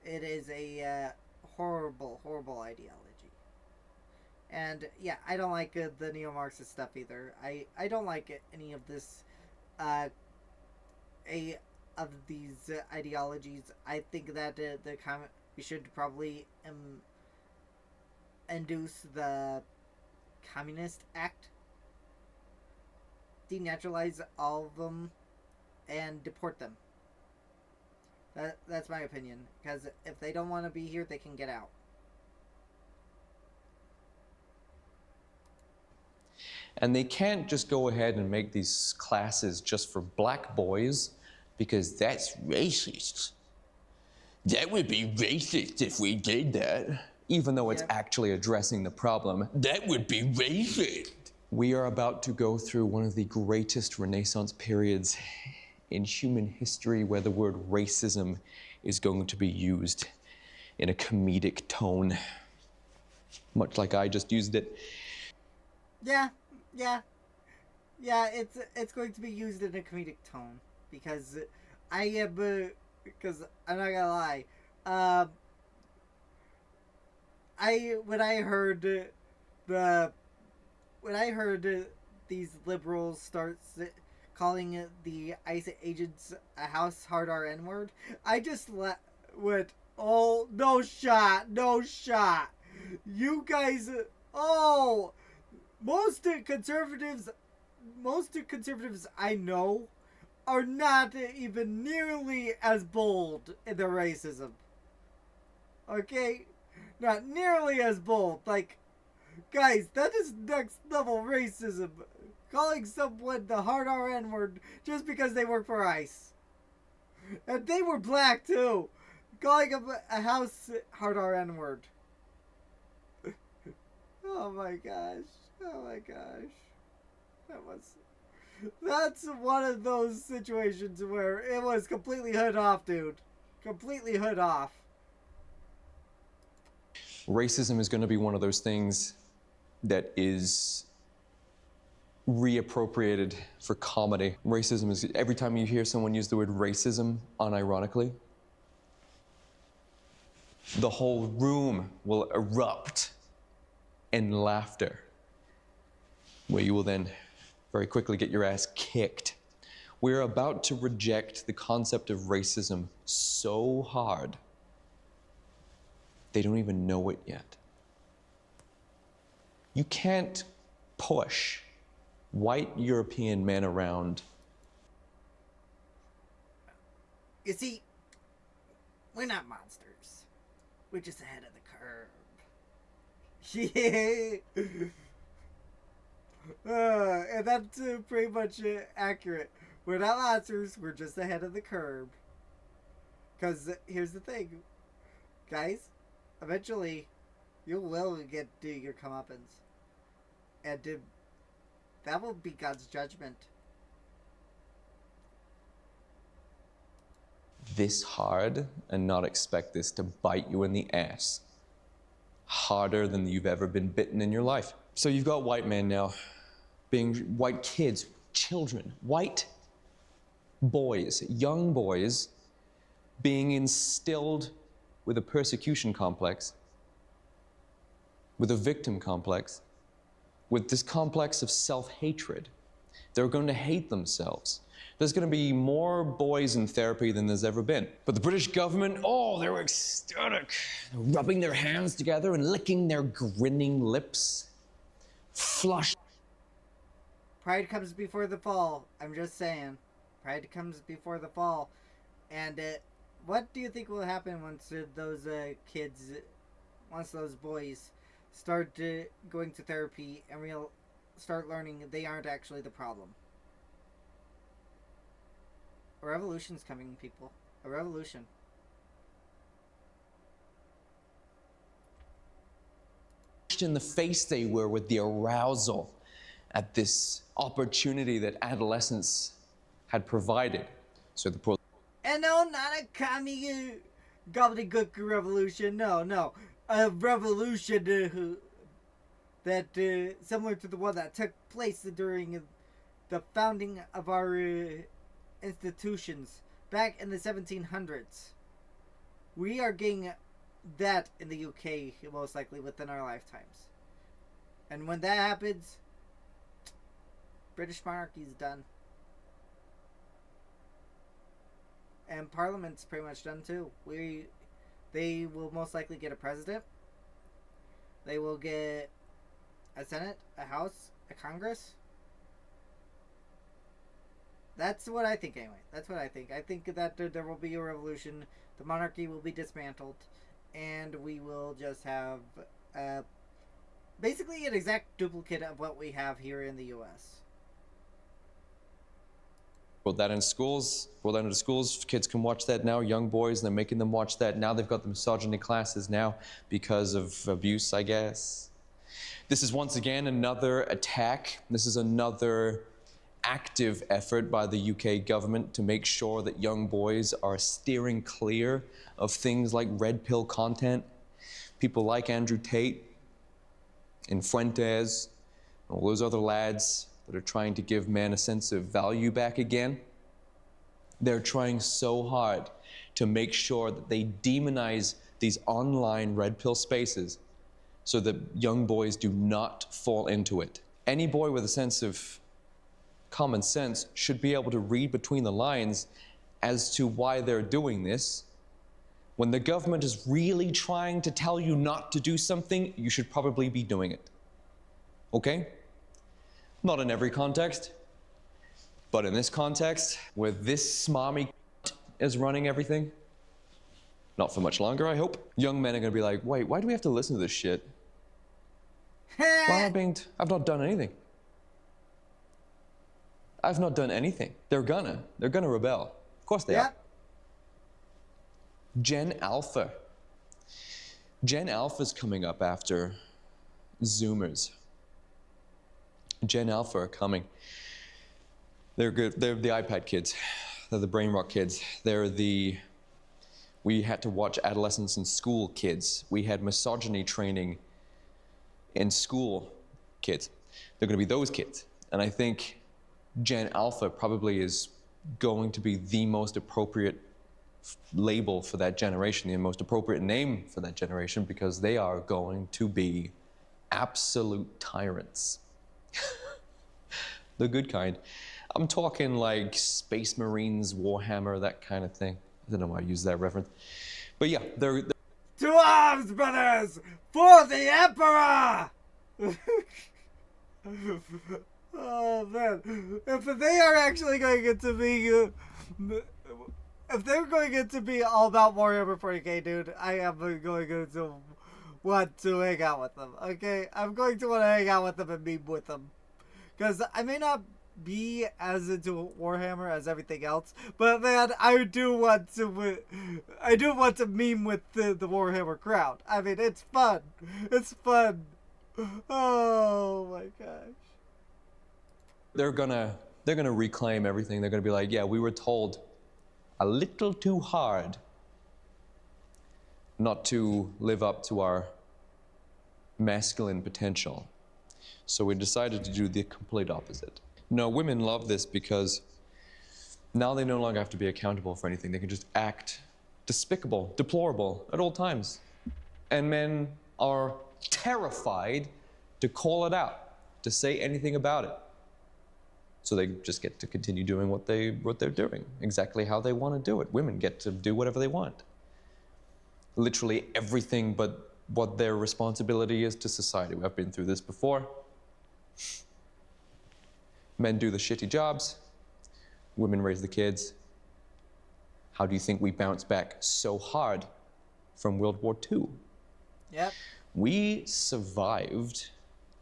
It is a horrible, horrible ideology. And yeah, I don't like the neo-Marxist stuff either. I don't like any of this of these ideologies. I think that we should probably induce the Communist Act, denaturalize all of them, and deport them. That's my opinion. Because if they don't want to be here, they can get out. And they can't just go ahead and make these classes just for black boys, because that's racist. That would be racist if we did that. Even though it's actually addressing the problem. That would be racist. We are about to go through one of the greatest Renaissance periods in human history where the word racism is going to be used in a comedic tone. Much like I just used it. Yeah, it's going to be used in a comedic tone because because I'm not gonna lie, when I heard these liberals start calling the ICE agents a house hard R N word, I just went, oh, no shot, you guys, oh. most conservatives, most conservatives I know are not even nearly as bold in their racism. Okay? Not nearly as bold. Like, guys, that is next level racism. Calling someone the hard RN word just because they work for ICE. And they were black too. Calling a house hard RN word. Oh my gosh. Oh my gosh. That's one of those situations where it was completely hood off, dude. Completely hood off. Racism is going to be one of those things that is reappropriated for comedy. Racism is, every time you hear someone use the word racism unironically, the whole room will erupt in laughter, where you will then very quickly get your ass kicked. We're about to reject the concept of racism so hard, they don't even know it yet. You can't push white European men around. You see, we're not monsters. We're just ahead of the curve. Yeah. And that's pretty much accurate. We're not monsters. We're just ahead of the curve. Because here's the thing, guys. Eventually, you will get your comeuppance. And that will be God's judgment. This hard and not expect this to bite you in the ass. Harder than you've ever been bitten in your life. So you've got white men now, being white kids, children, white boys, young boys, being instilled with a persecution complex, with a victim complex, with this complex of self-hatred. They're going to hate themselves. There's going to be more boys in therapy than there's ever been. But the British government, oh, they were ecstatic. They're rubbing their hands together and licking their grinning lips. Flush. Pride comes before the fall. I'm just saying. Pride comes before the fall. And what do you think will happen once those kids, once those boys start going to therapy and start learning they aren't actually the problem? A revolution's coming, people. A revolution. In the face they were with the arousal at this opportunity that adolescence had provided. So the poor. And no, not a commie gobbledygook revolution. No. A revolution that similar to the one that took place during the founding of our institutions back in the 1700s. We are getting that in the UK most likely within our lifetimes. And when that happens, British monarchy is done. And Parliament's pretty much done too. They will most likely get a president. They will get a Senate, a House, a Congress. That's what I think anyway. That's what I think. I think that there will be a revolution. The monarchy will be dismantled. And we will just have basically an exact duplicate of what we have here in the U.S. Put that in schools, put that into schools. Kids can watch that now, young boys, and they're making them watch that. Now they've got the misogyny classes now because of abuse, I guess. This is once again another attack. This is another active effort by the UK government to make sure that young boys are steering clear of things like red pill content. People like Andrew Tate and Fuentes, all those other lads that are trying to give men a sense of value back again. They're trying so hard to make sure that they demonize these online red pill spaces so that young boys do not fall into it. Any boy with a sense of common sense should be able to read between the lines as to why they're doing this. When the government is really trying to tell you not to do something, you should probably be doing it. Okay? Not in every context, but in this context, where this smarmy is running everything, not for much longer, I hope. Young men are gonna be like, wait, why do we have to listen to this shit? Why am I being, I've not done anything. I've not done anything. They're gonna rebel. Of course they are. Gen Alpha. Gen Alpha's coming up after Zoomers. Gen Alpha are coming. They're good. They're the iPad kids. They're the brain rot kids. They're the, we had to watch adolescence in school kids. We had misogyny training in school kids. They're gonna be those kids. And I think Gen Alpha probably is going to be the most appropriate label for that generation, the most appropriate name for that generation, because they are going to be absolute tyrants. The good kind. I'm talking like Space Marines, Warhammer, that kind of thing. I don't know why I use that reference. But yeah, they're To arms, brothers! For the Emperor! Oh man, if they are actually going to get to be, if they're going to get to be all about Warhammer 40k, dude, I am going to want to hang out with them. Okay, I'm going to want to hang out with them and meme with them, because I may not be as into Warhammer as everything else, but man, I do want to meme with the Warhammer crowd. I mean, it's fun. It's fun. Oh my gosh. they're gonna reclaim everything. They're gonna be like, yeah, we were told a little too hard not to live up to our masculine potential. So we decided to do the complete opposite. No, women love this because now they no longer have to be accountable for anything. They can just act despicable, deplorable at all times. And men are terrified to call it out, to say anything about it. So they just get to continue doing what they're doing, exactly how they want to do it. Women get to do whatever they want. Literally everything but what their responsibility is to society. I've been through this before. Men do the shitty jobs, women raise the kids. How do you think we bounce back so hard from World War II? Yep. We survived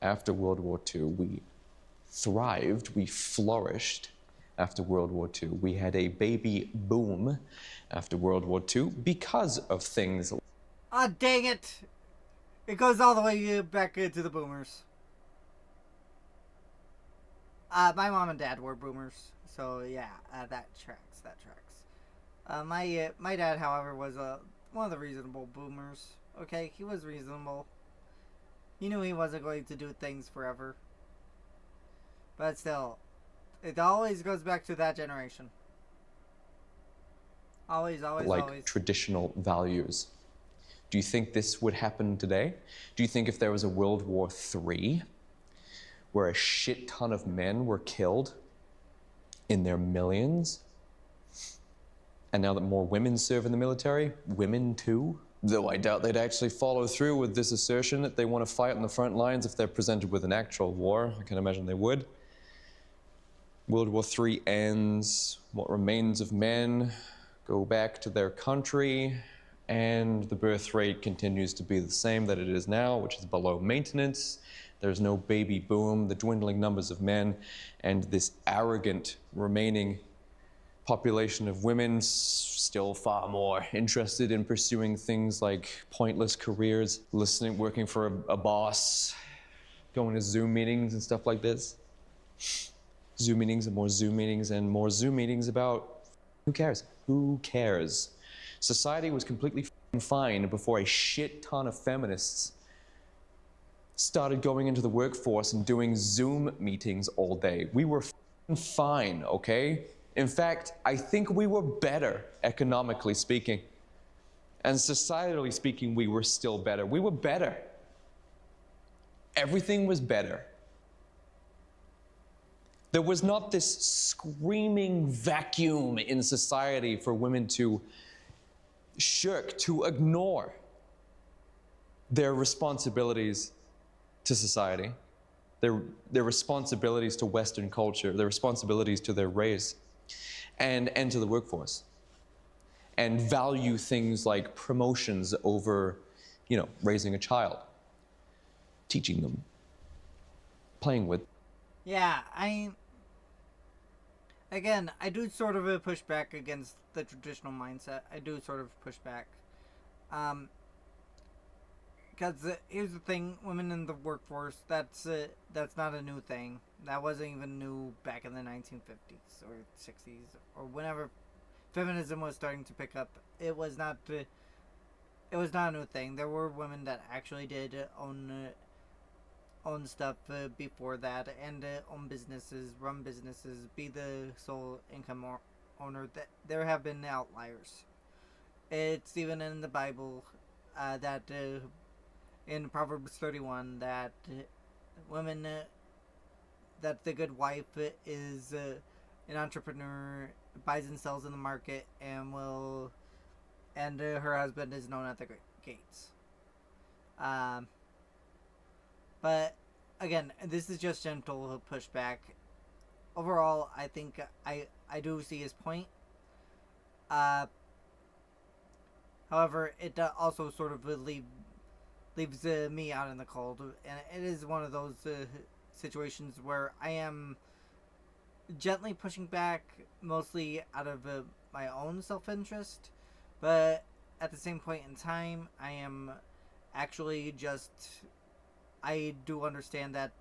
after World War II. We thrived, we flourished after World War II. We had a baby boom after World War II because of things. Ah, dang it! It goes all the way back into the boomers. My mom and dad were boomers, so yeah, that tracks. My dad, however, was one of the reasonable boomers. Okay, he was reasonable. He knew he wasn't going to do things forever. But still, it always goes back to that generation. Always. Traditional values. Do you think this would happen today? Do you think if there was a World War III, where a shit ton of men were killed in their millions, and now that more women serve in the military, women too? Though I doubt they'd actually follow through with this assertion that they want to fight on the front lines if they're presented with an actual war. I can imagine they would. World War III ends, what remains of men go back to their country, and the birth rate continues to be the same that it is now, which is below maintenance. There's no baby boom, the dwindling numbers of men, and this arrogant remaining population of women still far more interested in pursuing things like pointless careers, working for a boss, going to Zoom meetings and stuff like this. Zoom meetings and more Zoom meetings and more Zoom meetings about who cares? Who cares? Society was completely fine before a shit ton of feminists started going into the workforce and doing Zoom meetings all day. We were fine, okay? In fact, I think we were better, economically speaking. And societally speaking, we were still better. We were better. Everything was better. There was not this screaming vacuum in society for women to shirk, to ignore their responsibilities to society. their, their responsibilities to Western culture, their responsibilities to their race, and to the workforce. And value things like promotions over, raising a child, teaching them, playing with. Yeah, again, I do sort of push back against the traditional mindset. I do sort of push back. Um, because here's the thing: women in the workforce, that's not a new thing. That wasn't even new back in the 1950s or 60s or whenever feminism was starting to pick up. It was not a new thing. There were women that actually did own stuff before that, and own businesses, run businesses, be the sole income owner. That there have been outliers. It's even in the Bible that in Proverbs 31 that women that the good wife is an entrepreneur, buys and sells in the market, and her husband is known at the gates. Um, but again, this is just gentle pushback. Overall, I think I do see his point. Uh, However, it also sort of leaves me out in the cold, and it is one of those situations where I am gently pushing back, mostly out of my own self interest, but at the same point in time, I am actually just. I do understand that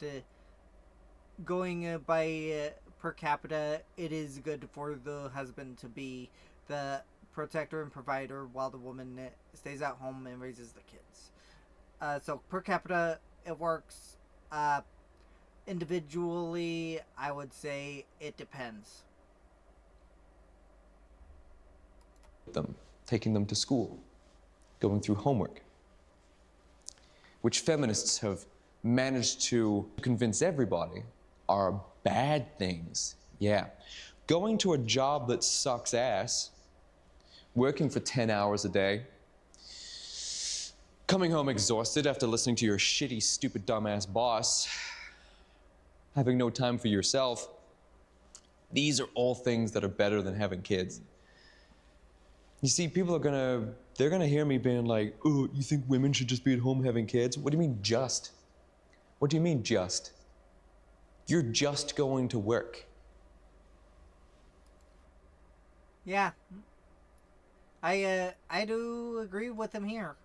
going by per capita, it is good for the husband to be the protector and provider while the woman stays at home and raises the kids. So per capita, it works. Individually, I would say it depends. Them, taking them to school, going through homework, which feminists have managed to convince everybody are bad things. Yeah. Going to a job that sucks ass, working for 10 hours a day, coming home exhausted after listening to your shitty, stupid, dumbass boss, having no time for yourself. These are all things that are better than having kids. You see, they're gonna hear me being like, oh, you think women should just be at home having kids? What do you mean just? What do you mean just? You're just going to work. Yeah, I do agree with him here.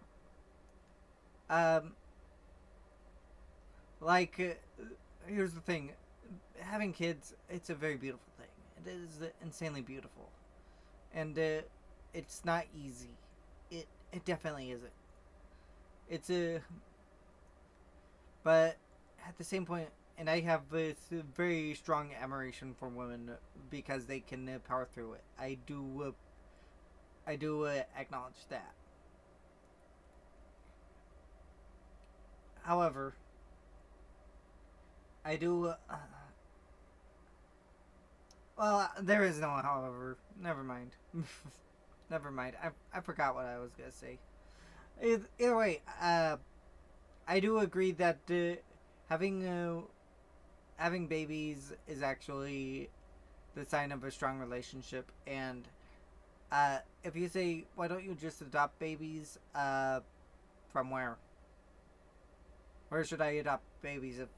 Um, like here's the thing, having kids, it's a very beautiful thing. It is insanely beautiful, and it's not easy. It definitely isn't. It's a but at the same point, and I have this very strong admiration for women because they can power through it. I do acknowledge that. However, I do. Well, there is no however. Never mind. Never mind. I forgot what I was gonna say. Either way, I do agree that having having babies is actually the sign of a strong relationship. And if you say, why don't you just adopt babies? From where? Where should I adopt babies if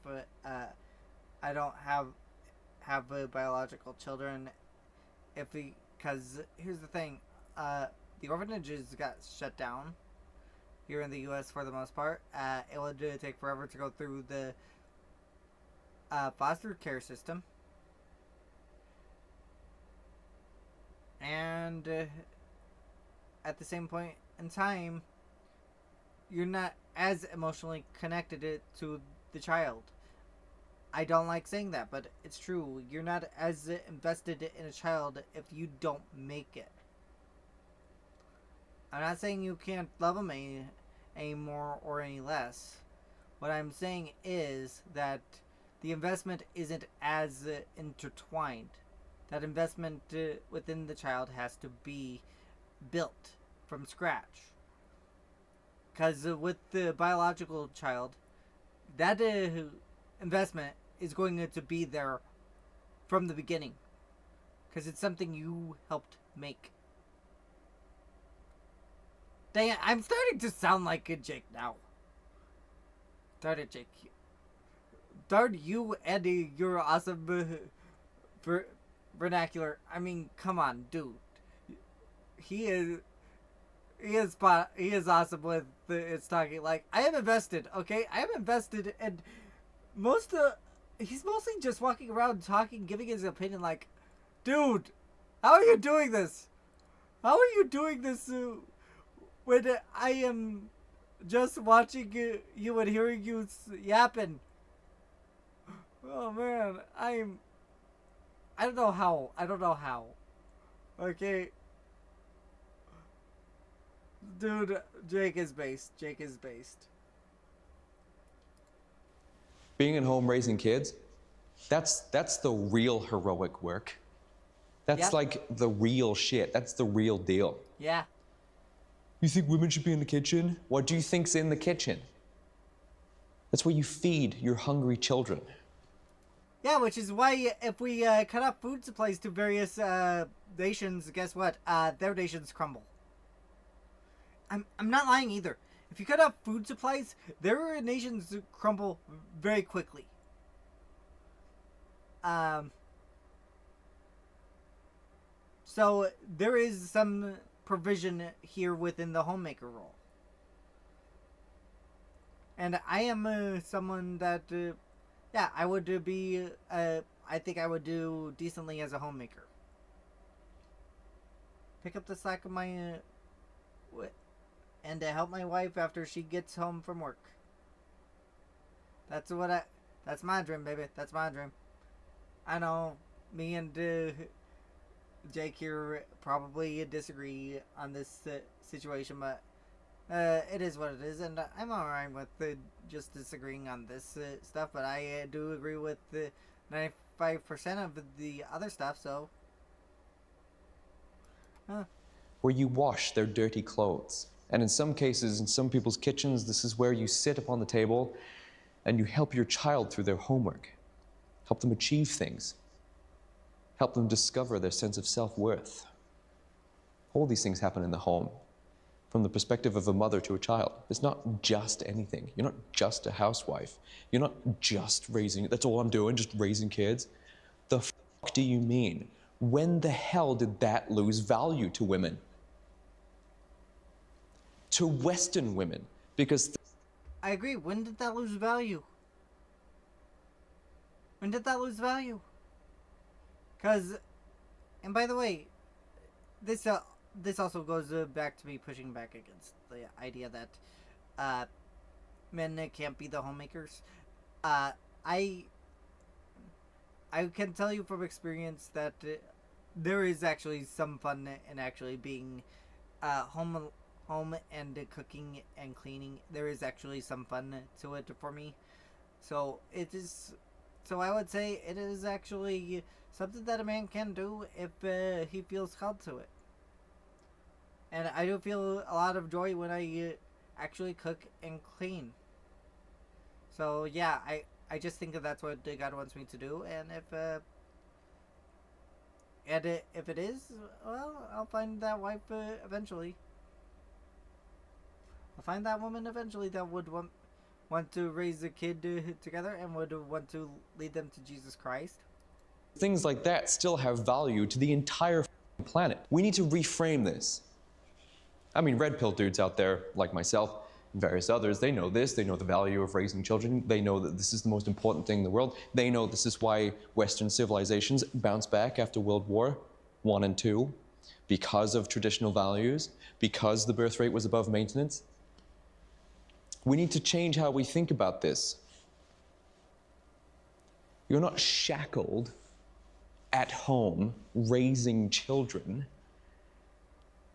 I don't have biological children? Because here's the thing, the orphanages got shut down here in the U.S. for the most part. It would take forever to go through the foster care system, and at the same point in time, you're not as emotionally connected to the child. I don't like saying that, but it's true. You're not as invested in a child if you don't make it. I'm not saying you can't love them any more or any less. What I'm saying is that the investment isn't as intertwined. That investment within the child has to be built from scratch. Because with the biological child, that investment is going to be there from the beginning, because it's something you helped make. Dang it, I'm starting to sound like a Jake now. Darn it, Jake. Darn you and your awesome vernacular. I mean, come on, dude. He is he is awesome with it's talking. Like, I am invested, okay? I am invested, and he's mostly just walking around talking, giving his opinion. Like, dude, how are you doing this? How are you doing this when I am just watching you and hearing you yapping? Oh man, I don't know how. I don't know how. Okay. Dude, Jake is based. Jake is based. Being at home raising kids, that's the real heroic work. That's Yep. like the real shit. That's the real deal. Yeah. You think women should be in the kitchen? What do you think's in the kitchen? That's where you feed your hungry children. Yeah, which is why if we cut off food supplies to various nations, guess what? Their nations crumble. I'm not lying either. If you cut off food supplies, their nations crumble very quickly. So there is some provision here within the homemaker role. And I am someone that, yeah, I would be, I think I would do decently as a homemaker. Pick up the slack of my, and to help my wife after she gets home from work. That's my dream, baby. That's my dream. I know me and Jake here probably disagree on this situation, but it is what it is, and I'm alright with just disagreeing on this stuff, but I do agree with 95% of the other stuff, so. Where you wash their dirty clothes. And in some cases, in some people's kitchens, this is where you sit upon the table and you help your child through their homework. Help them achieve things. Help them discover their sense of self-worth. All these things happen in the home. From the perspective of a mother to a child. It's not just anything. You're not just a housewife. You're not just raising, that's all I'm doing, just raising kids. The fuck do you mean? When the hell did that lose value to women? To Western women, because I agree. When did that lose value? When did that lose value? Because, and by the way, this also goes back to me pushing back against the idea that men can't be the homemakers. I can tell you from experience that there is actually some fun in actually being home and cooking and cleaning. There is actually some fun to it for me. So it is. So I would say it is actually something that a man can do if he feels called to it. And I do feel a lot of joy when I actually cook and clean. So yeah, I just think that that's what God wants me to do, and if it is, well, I'll find that wife eventually. I'll find that woman eventually that would want to raise a kid together and would want to lead them to Jesus Christ. things like that still have value to the entire planet. We need to reframe this. I mean, red pill dudes out there, like myself, and various others, they know this. They know the value of raising children. They know that this is the most important thing in the world. They know this is why Western civilizations bounce back after World War I and II, because of traditional values, because the birth rate was above maintenance. We need to change how we think about this. You're not shackled at home raising children,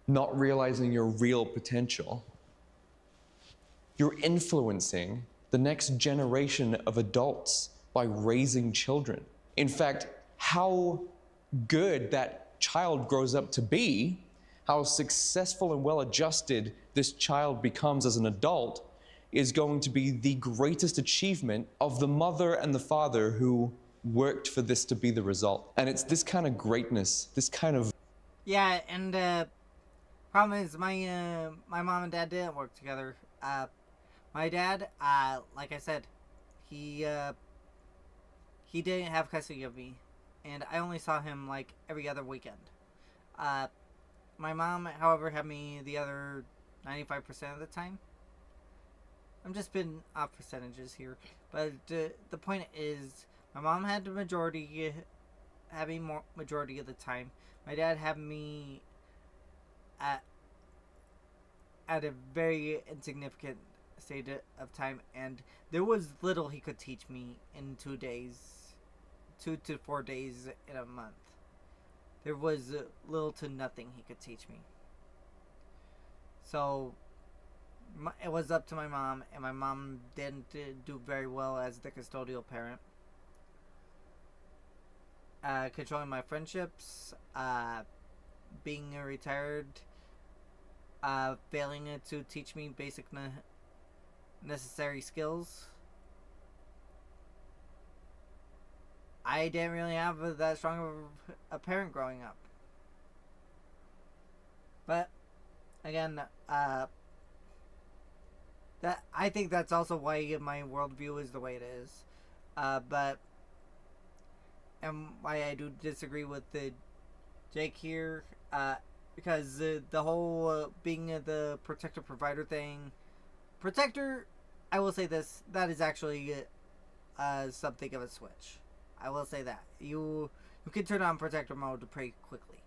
not realizing your real potential. You're influencing the next generation of adults by raising children. In fact, how good that child grows up to be, how successful and well-adjusted this child becomes as an adult, is going to be the greatest achievement of the mother and the father who worked for this to be the result. And it's this kind of greatness, this kind of... Yeah, and problem is my mom and dad didn't work together. My dad, like I said, he he didn't have custody of me, and I only saw him like every other weekend. Uh, my mom, however, had me the other 95% of the time. I'm just spitting off percentages here, but the point is, my mom had the majority, having more majority of the time. My dad had me at a very insignificant state of time, and there was little he could teach me in 2 days, 2 to 4 days in a month. There was little to nothing he could teach me. So it was up to my mom, and my mom didn't do very well as the custodial parent. Controlling my friendships, being retired, failing to teach me basic necessary skills. I didn't really have that strong of a parent growing up. But again, that I think that's also why my worldview is the way it is. But and why I do disagree with Jake here, because the whole being the protector provider thing, protector, I will say this, that is actually something of a switch. I will say that you can turn on protector mode pretty quickly.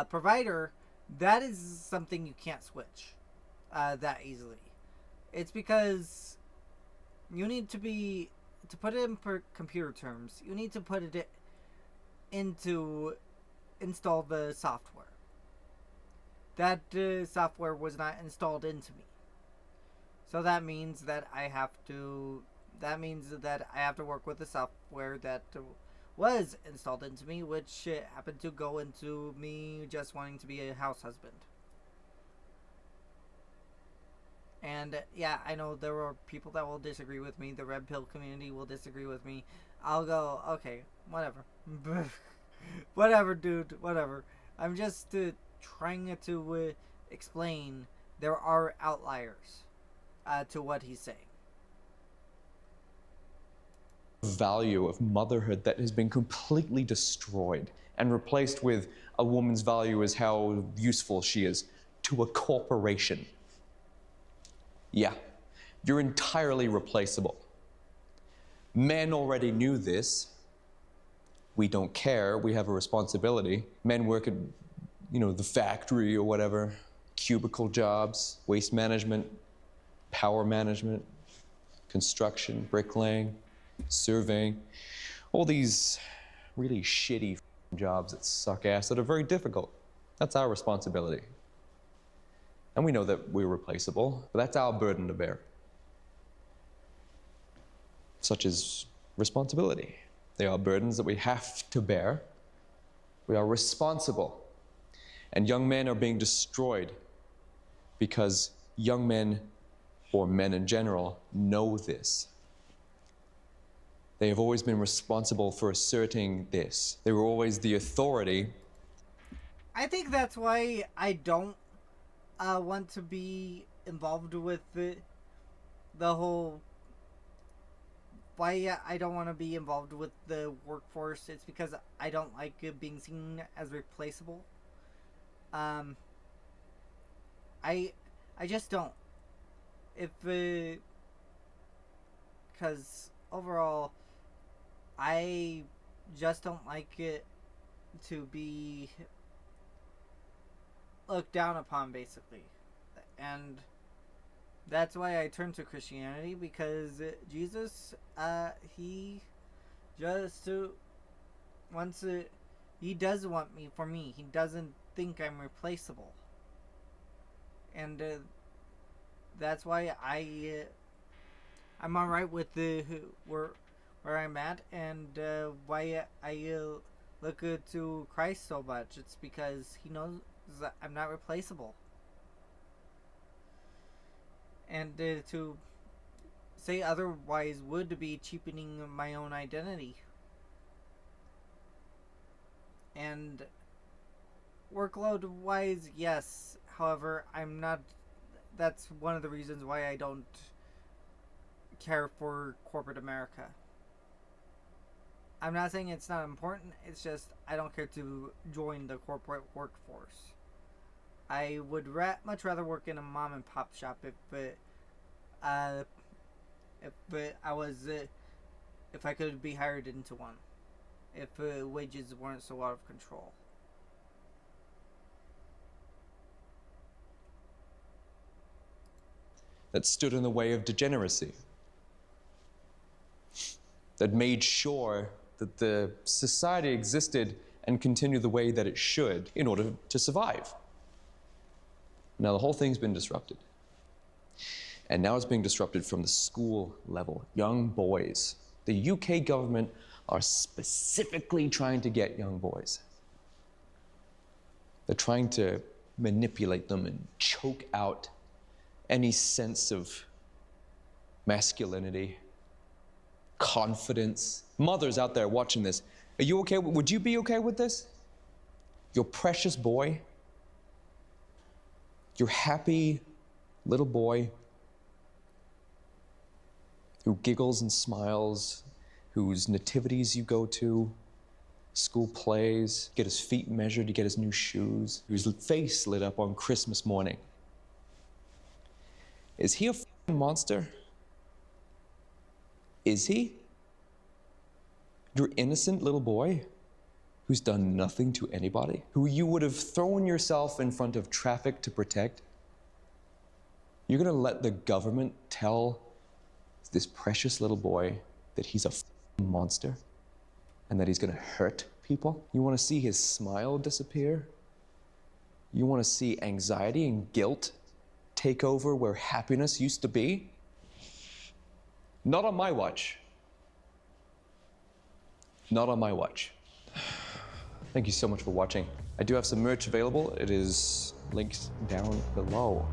Provider, that is something you can't switch that easily. It's because you need to put it in computer terms, you need to put it into install the software. That software was not installed into me. So that means that I have to work with the software that was installed into me, which happened to go into me just wanting to be a house husband. And yeah, I know there are people that will disagree with me. The red pill community will disagree with me. I'll go, okay, whatever. Whatever, dude, whatever. I'm just trying to explain there are outliers to what he's saying. Value of motherhood that has been completely destroyed and replaced with a woman's value as how useful she is to a corporation. Yeah, you're entirely replaceable. Men already knew this. We don't care, we have a responsibility. Men work at, the factory or whatever, cubicle jobs, waste management, power management, construction, bricklaying, surveying, all these really shitty jobs that suck ass, that are very difficult. That's our responsibility. And we know that we're replaceable, but that's our burden to bear. Such as responsibility. They are burdens that we have to bear. We are responsible. And young men are being destroyed because young men, or men in general, know this. They have always been responsible for asserting this. They were always the authority. I think that's why I don't want to be involved with the whole. Why I don't want to be involved with the workforce. It's because I don't like being seen as replaceable. I just don't. If because overall, I just don't like it to be looked down upon, basically. And that's why I turned to Christianity, because Jesus, he just wants to, he does want me for me. He doesn't think I'm replaceable. And that's why I'm alright with where I'm at, and why I look to Christ so much. It's because he knows that I'm not replaceable. And to say otherwise would be cheapening my own identity. And workload wise, yes. However, I'm not. That's one of the reasons why I don't care for corporate America. I'm not saying it's not important, it's just I don't care to join the corporate workforce. I would much rather work in a mom and pop shop uh, I was if I could be hired into one, if wages weren't so out of control. That stood in the way of degeneracy, that made sure that the society existed and continued the way that it should in order to survive. Now the whole thing's been disrupted. And now it's being disrupted from the school level. Young boys. The UK government are specifically trying to get young boys. They're trying to manipulate them and choke out any sense of masculinity, confidence. Mothers out there watching this, are you okay? Would you be okay with this? Your precious boy, your happy little boy who giggles and smiles, whose nativities you go to, school plays, get his feet measured to get his new shoes, whose face lit up on Christmas morning. Is he a monster? Is he? Your innocent little boy who's done nothing to anybody, who you would have thrown yourself in front of traffic to protect? You're gonna let the government tell this precious little boy that he's a monster and that he's gonna hurt people? You wanna see his smile disappear? You wanna see anxiety and guilt take over where happiness used to be? Not on my watch. Not on my watch. Thank you so much for watching. I do have some merch available. It is linked down below.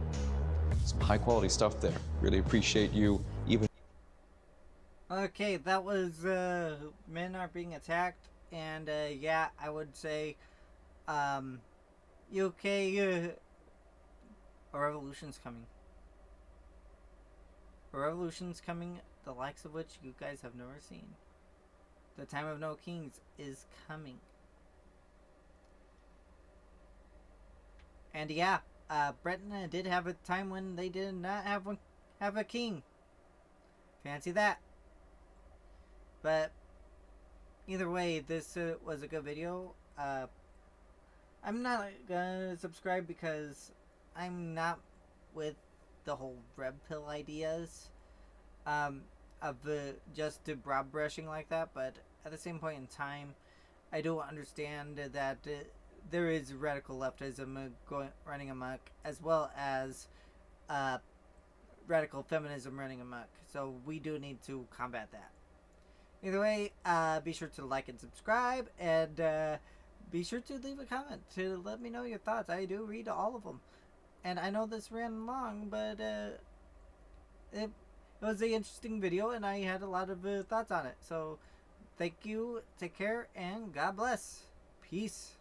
Some high quality stuff there. Really appreciate you even. Okay, that was men are being attacked, and yeah, I would say, UK, a revolution's coming. A revolution's coming, the likes of which you guys have never seen. The time of no kings is coming. And yeah, Britain did have a time when they did not have a king. Fancy that. But either way, this was a good video. I'm not gonna subscribe because I'm not with the whole red pill ideas of just broad brushing like that. But at the same point in time, I do understand that there is radical leftism running amok, as well as radical feminism running amok. So we do need to combat that. Either way, be sure to like and subscribe, and be sure to leave a comment to let me know your thoughts. I do read all of them. And I know this ran long, but it was an interesting video, and I had a lot of thoughts on it. So thank you, take care, and God bless. Peace.